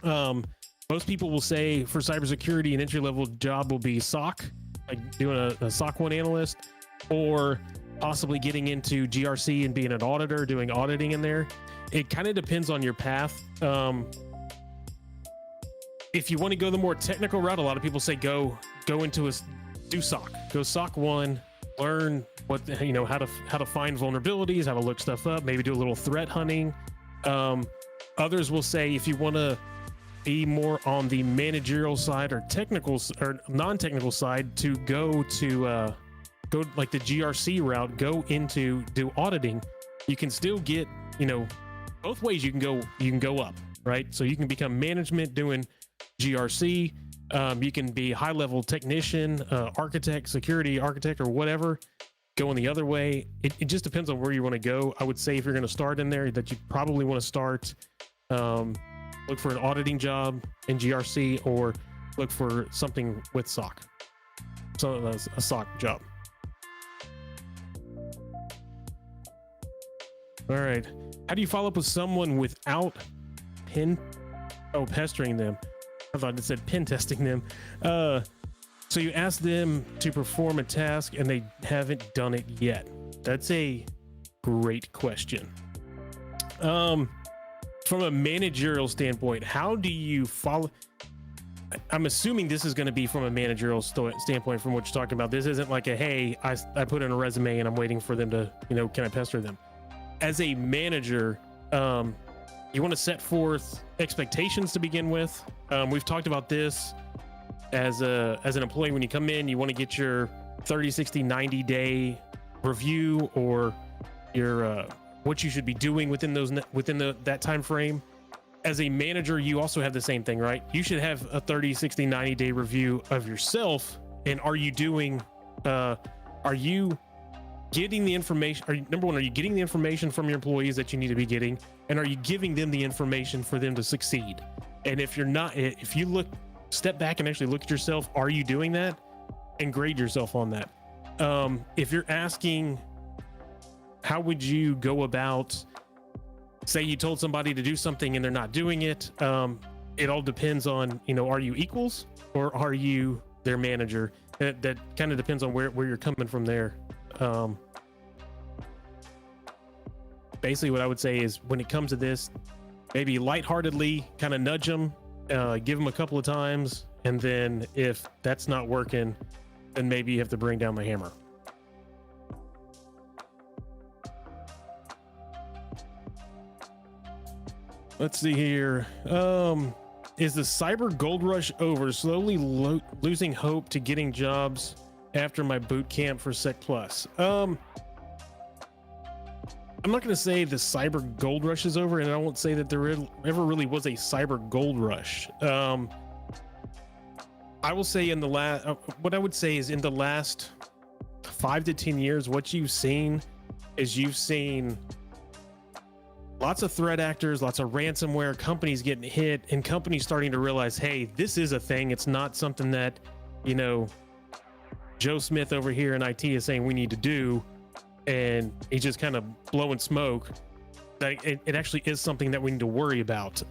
Most people will say for cybersecurity, an entry-level job will be SOC, like doing a SOC 1 analyst, or possibly getting into GRC and being an auditor, doing auditing in there. It kind of depends on your path. If you want to go the more technical route, a lot of people say do SOC, go SOC 1, learn what how to find vulnerabilities, how to look stuff up, maybe do a little threat hunting. Others will say if you want to be more on the managerial side or technical or non-technical side, to go like the GRC route, do auditing. You can still get, both ways you can go up, right? So you can become management doing GRC. You can be high-level technician, architect, security architect, or whatever. Going the other way, it just depends on where you want to go. I would say if you're going to start in there, that you probably want to start, look for an auditing job in GRC, or look for something with SOC, so a SOC job. All right, how do you follow up with someone without pestering them? I thought it said pen testing them. So you ask them to perform a task and they haven't done it yet. That's a great question. From a managerial standpoint, how do you follow? I'm assuming this is going to be from a managerial standpoint from what you're talking about. This isn't like hey, I put in a resume and I'm waiting for them to, can I pester them? As a manager, you want to set forth expectations to begin with. We've talked about this. As an employee, when you come in, you want to get your 30, 60, 90 day review, or your what you should be doing within that time frame. As a manager, you also have the same thing, right? You should have a 30, 60, 90 day review of yourself. And are you getting the information? Number one, are you getting the information from your employees that you need to be getting? And are you giving them the information for them to succeed? And if you're not, if you step back and actually look at yourself, are you doing that? And grade yourself on that. If you're asking, how would you go about, say you told somebody to do something and they're not doing it, it all depends on, are you equals or are you their manager? That kind of depends on where you're coming from there. Basically what I would say is, when it comes to this, maybe lightheartedly kind of nudge them, give them a couple of times, and then if that's not working, then maybe you have to bring down the hammer. Let's see here. Is the cyber gold rush over? Slowly losing hope to getting jobs after my boot camp for Sec Plus. I'm not going to say the cyber gold rush is over, and I won't say that there ever really was a cyber gold rush. I will say in the last, what I would say is in the last 5 to 10 years, what you've seen is you've seen lots of threat actors, lots of ransomware, companies getting hit, and companies starting to realize, hey, this is a thing. It's not something that, you know, Joe Smith over here in IT is saying we need to do, and he's just kind of blowing smoke. That it actually is something that we need to worry about.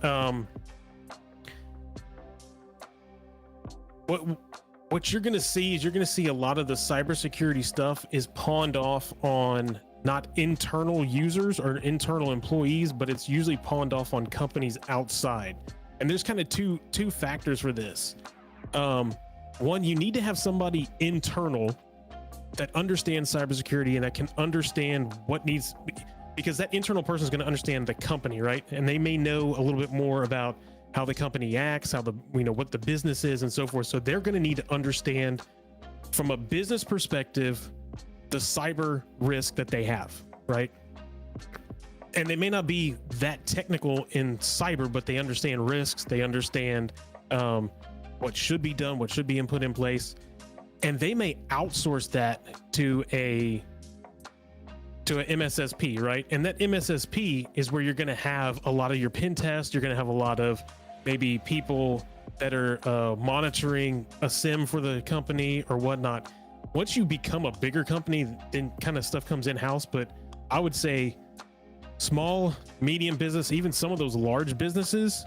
What you're going to see is you're going to see a lot of the cybersecurity stuff is pawned off on not internal users or internal employees, but it's usually pawned off on companies outside. And there's kind of two factors for this. One, you need to have somebody internal that understands cybersecurity and that can understand what needs, because that internal person is going to understand the company, right? And they may know a little bit more about how the company acts, how the, you know, what the business is and so forth. So they're going to need to understand from a business perspective the cyber risk that they have, right? And they may not be that technical in cyber, but they understand risks. They understand what should be done, what should be put in place, and they may outsource that to an MSSP, right? And that MSSP is where you're going to have a lot of your pen tests. You're going to have a lot of maybe people that are monitoring a SIM for the company or whatnot. Once you become a bigger company, then kind of stuff comes in-house. But I would say small, medium business, even some of those large businesses,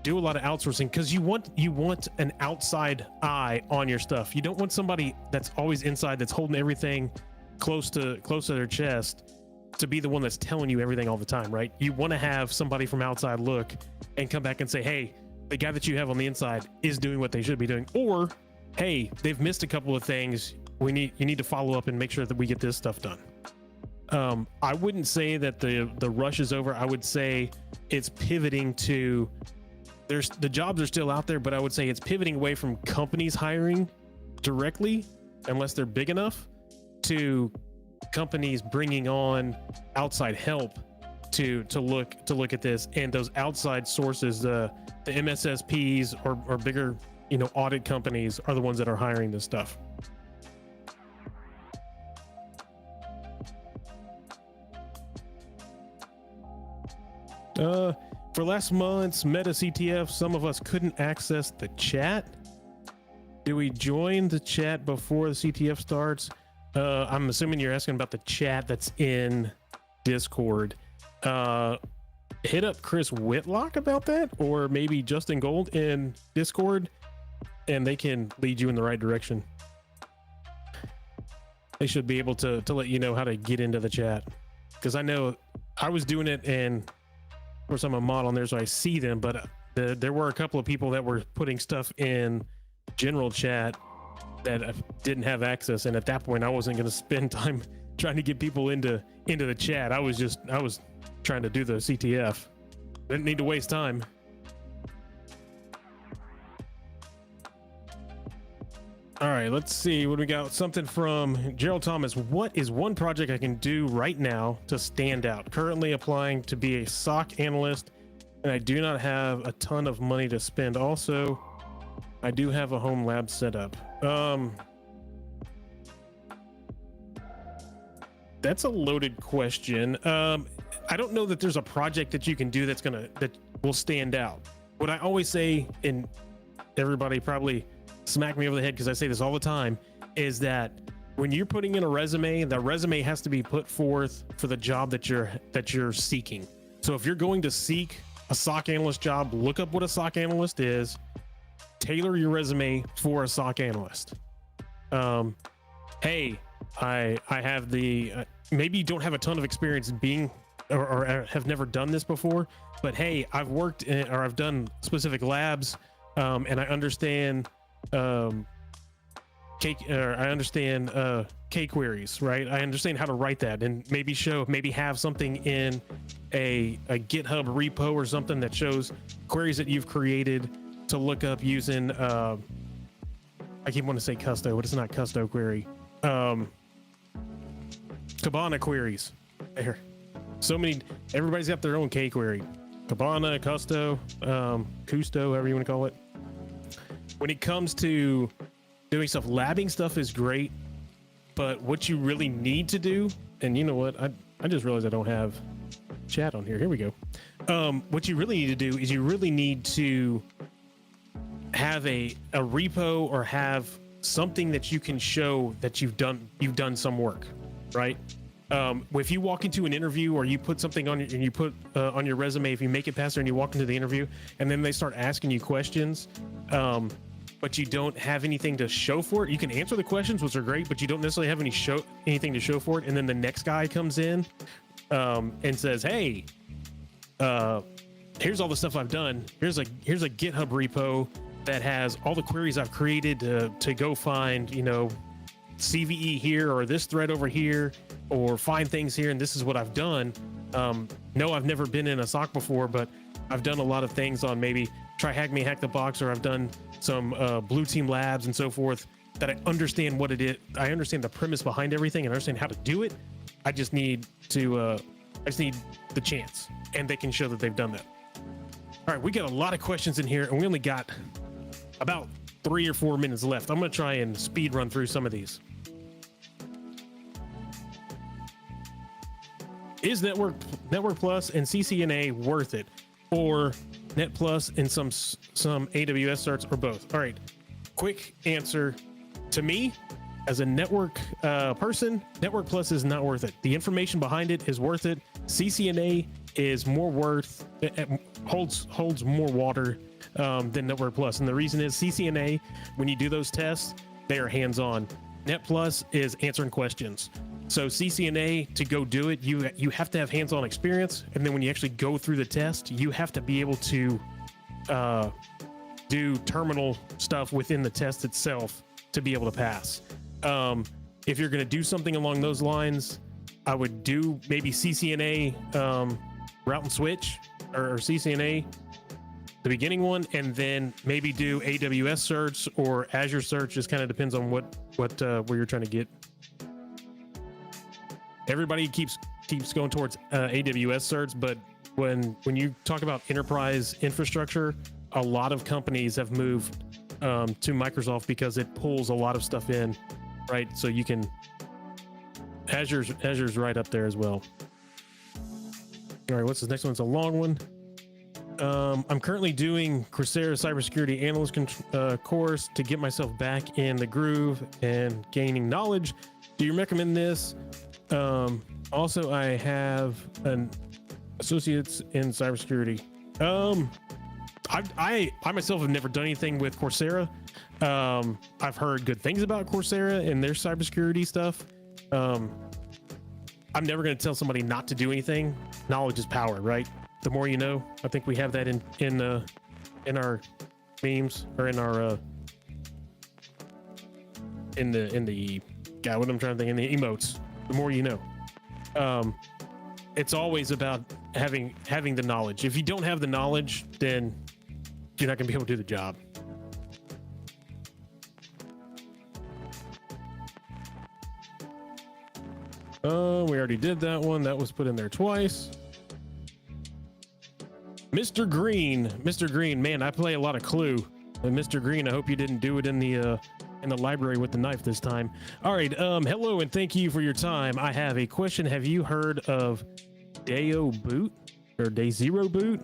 do a lot of outsourcing because you want an outside eye on your stuff. You don't want somebody that's always inside, that's holding everything close to their chest, to be the one that's telling you everything all the time, right? You want to have somebody from outside look and come back and say, hey, the guy that you have on the inside is doing what they should be doing, or hey, they've missed a couple of things. You need to follow up and make sure that we get this stuff done. I wouldn't say that the rush is over. I would say it's pivoting to, the jobs are still out there, but I would say it's pivoting away from companies hiring directly, unless they're big enough, to companies bringing on outside help to look at this. And those outside sources, the MSSPs or bigger, you know, audit companies are the ones that are hiring this stuff. For last month's Meta CTF, some of us couldn't access the chat. Do we join the chat before the CTF starts? I'm assuming you're asking about the chat that's in Discord. Hit up Chris Whitlock about that, or maybe Justin Gold in Discord, and they can lead you in the right direction. They should be able to let you know how to get into the chat, because I know I was doing it, and of course I'm a mod on there, so I see them, but there were a couple of people that were putting stuff in general chat that didn't have access, and at that point I wasn't going to spend time trying to get people into the chat. I was trying to do the CTF. Didn't need to waste time. All right, let's see what we got. Something from Gerald Thomas. What is one project I can do right now to stand out? Currently applying to be a SOC analyst, and I do not have a ton of money to spend. Also, I do have a home lab set up. That's a loaded question. I don't know that there's a project that you can do that will stand out. What I always say, and everybody probably smack me over the head because I say this all the time, is that when you're putting in a resume, the resume has to be put forth for the job that you're seeking. So if you're going to seek a SOC analyst job, look up what a SOC analyst is, tailor your resume for a SOC analyst. Hey, I have maybe you don't have a ton of experience being or have never done this before, but hey, I've worked or I've done specific labs, and I understand K queries, right? I understand how to write that, and maybe have something in a GitHub repo or something that shows queries that you've created to look up using I keep wanting to say Custo, but it's not Custo query. Kibana queries. There. So many, everybody's got their own K query. Kibana, Custo, Kusto, however you want to call it. when it comes to doing stuff, labbing stuff is great, but what you really need to do, and you know what, I just realized I don't have chat on here. Here we go. What you really need to do is you really need to have a repo or have something that you can show that you've done some work, right? If you walk into an interview or you put something on and you put on your resume, if you make it past there and you walk into the interview and then they start asking you questions, but you don't have anything to show for it, you can answer the questions, which are great, but you don't necessarily have anything to show for it. And then the next guy comes in and says, hey, here's all the stuff I've done. Here's a GitHub repo that has all the queries I've created to go find, CVE here or this thread over here or find things here, and this is what I've done. No, I've never been in a SOC before, but I've done a lot of things on maybe try hack me, hack the box, or I've done some blue team labs and so forth that I understand what it is. I understand the premise behind everything and understand how to do it. I just need the chance, and they can show that they've done that. All right, we got a lot of questions in here, and we only got about 3 or 4 minutes left. I'm going to try and speed run through some of these. Is Network Plus and CCNA worth it, or Net Plus and some AWS certs, or both? All right, quick answer. To me, as a network person, Network Plus is not worth it. The information behind it is worth it. CCNA is more worth, holds more water than Network Plus, and the reason is CCNA, when you do those tests, they are hands-on. Net Plus is answering questions. So CCNA, to go do it, you have to have hands-on experience, and then when you actually go through the test, you have to be able to do terminal stuff within the test itself to be able to pass. If you're going to do something along those lines, I would do maybe CCNA route and switch, or CCNA, the beginning one, and then maybe do AWS certs or Azure certs. Just kind of depends on where you're trying to get. Everybody keeps going towards AWS certs, but when you talk about enterprise infrastructure, a lot of companies have moved to Microsoft because it pulls a lot of stuff in, right? So you can Azure's right up there as well. All right, what's this next one? It's a long one. I'm currently doing Coursera cybersecurity analyst course to get myself back in the groove and gaining knowledge. Do you recommend this? Also, I have an associates in cybersecurity. I myself have never done anything with Coursera. I've heard good things about Coursera and their cybersecurity stuff. I'm never going to tell somebody not to do anything. Knowledge is power, right? The more you know. I think we have that in our memes, or in our in the God, what I'm trying to think, in the emotes. The more you know. It's always about having the knowledge. If you don't have the knowledge, then you're not going to be able to do the job. We already did that one. That was put in there twice. Mr. Green, man, I play a lot of Clue. And Mr. Green, I hope you didn't do it in the library with the knife this time. All right, hello and thank you for your time. I have a question. Have you heard of Day0 Boot or Day Zero Boot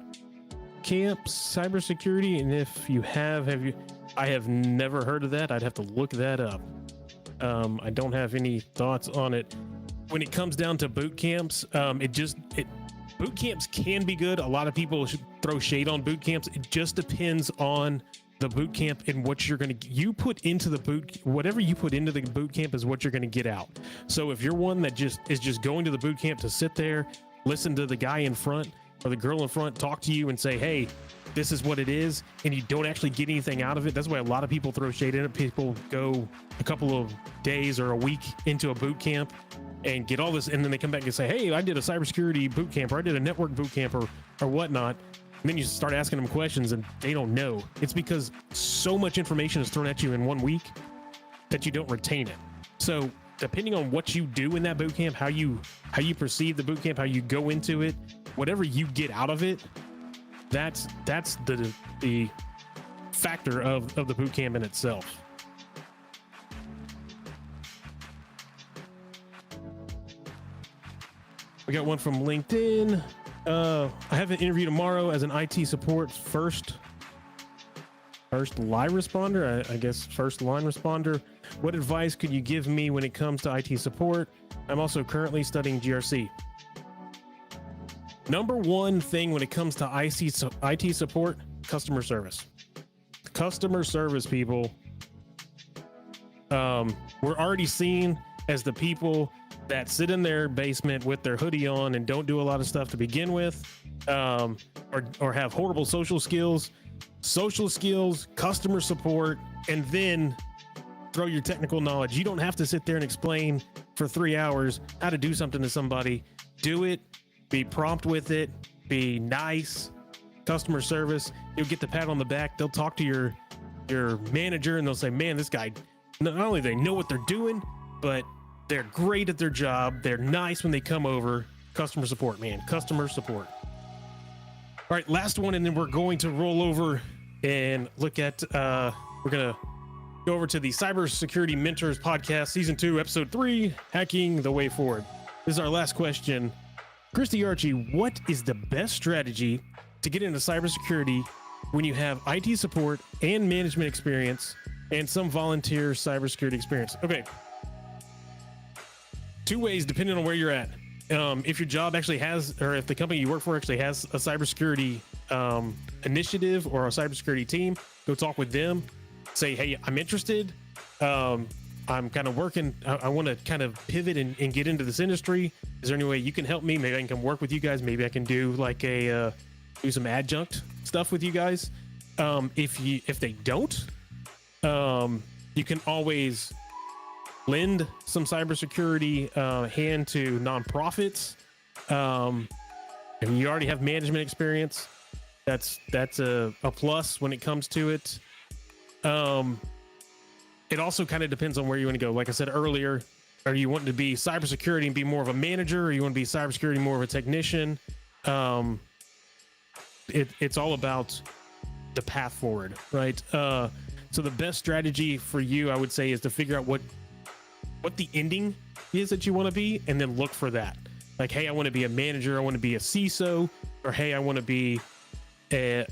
Camp cybersecurity? And if you have you? I have never heard of that. I'd have to look that up. I don't have any thoughts on it. When it comes down to boot camps, boot camps can be good. A lot of people throw shade on boot camps. It just depends on the boot camp and what you're going to put into the whatever you put into the boot camp is what you're going to get out. So if you're one that is just going to the boot camp to sit there, listen to the guy in front or the girl in front talk to you and say, hey, this is what it is, and you don't actually get anything out of it. That's why a lot of people throw shade in it. People go a couple of days or a week into a boot camp and get all this, and then they come back and say, hey, I did a cybersecurity boot camp, or I did a network boot camp, or whatnot. And then you start asking them questions and they don't know. It's because so much information is thrown at you in 1 week that you don't retain it. So depending on what you do in that boot camp, how you perceive the boot camp, how you go into it, whatever you get out of it, that's the factor of the boot camp in itself. We got one from LinkedIn. I have an interview tomorrow as an IT support first live responder. I guess first line responder. What advice could you give me when it comes to IT support? I'm also currently studying GRC. Number one thing when it comes to IT support, customer service. Customer service, people. We're already seen as the people that sit in their basement with their hoodie on and don't do a lot of stuff to begin with, or have horrible social skills, customer support, and then throw your technical knowledge. You don't have to sit there and explain for 3 hours how to do something to somebody. Do it, be prompt with it, be nice. Customer service, you'll get the pat on the back. They'll talk to your manager and they'll say, man, this guy, not only they know what they're doing, but they're great at their job. They're nice when they come over. Customer support, man. Customer support. All right, last one, and then we're going to roll over and look at, we're going to go over to the Cybersecurity Mentors Podcast, Season 2, Episode 3, Hacking the Way Forward. This is our last question. Christy Archie, what is the best strategy to get into cybersecurity when you have IT support and management experience and some volunteer cybersecurity experience? Okay. Two ways, depending on where you're at. If your job actually has, or if the company you work for actually has a cybersecurity initiative or a cybersecurity team, go talk with them. Say, hey, I'm interested. I'm kind of working. I want to kind of pivot and get into this industry. Is there any way you can help me? Maybe I can come work with you guys. Maybe I can do like do some adjunct stuff with you guys. If they don't, you can always lend some cybersecurity hand to nonprofits. If you already have management experience, that's a plus when it comes to it. It also kind of depends on where you want to go. Like I said earlier, are you wanting to be cybersecurity and be more of a manager, or you want to be cybersecurity more of a technician? It's all about the path forward, right? So the best strategy for you, I would say, is to figure out what the ending is that you want to be, and then look for that. Like, hey, I want to be a manager, I want to be a CISO, or hey, I want to be the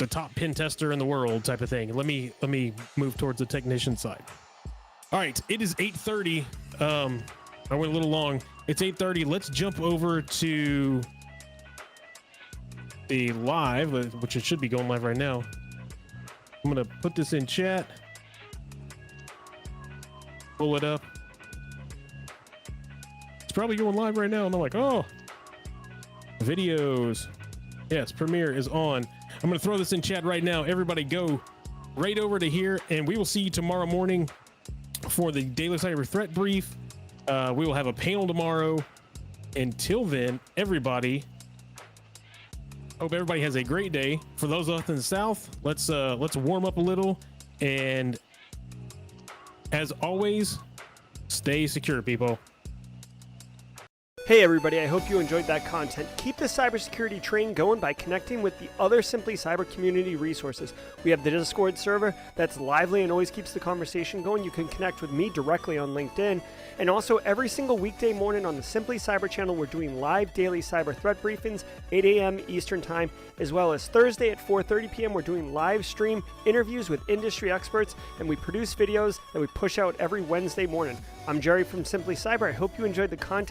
top pen tester in the world type of thing. Let me move towards the technician side. All right, it is 8:30. I went a little long. It's 8:30. Let's jump over to the live, which it should be going live right now. I'm gonna put this in chat. Pull it up. It's probably going live right now, and I'm like, oh, videos. Yes, Premiere is on. I'm going to throw this in chat right now. Everybody go right over to here, and we will see you tomorrow morning for the Daily Cyber Threat Brief. We will have a panel tomorrow. Until then, everybody, hope everybody has a great day. For those up in the South, let's warm up a little, and as always, stay secure, people. Hey everybody, I hope you enjoyed that content. Keep the cybersecurity train going by connecting with the other Simply Cyber community resources. We have the Discord server that's lively and always keeps the conversation going. You can connect with me directly on LinkedIn. And also every single weekday morning on the Simply Cyber channel, we're doing live daily cyber threat briefings, 8 a.m. Eastern time, as well as Thursday at 4:30 p.m. We're doing live stream interviews with industry experts, and we produce videos that we push out every Wednesday morning. I'm Jerry from Simply Cyber. I hope you enjoyed the content.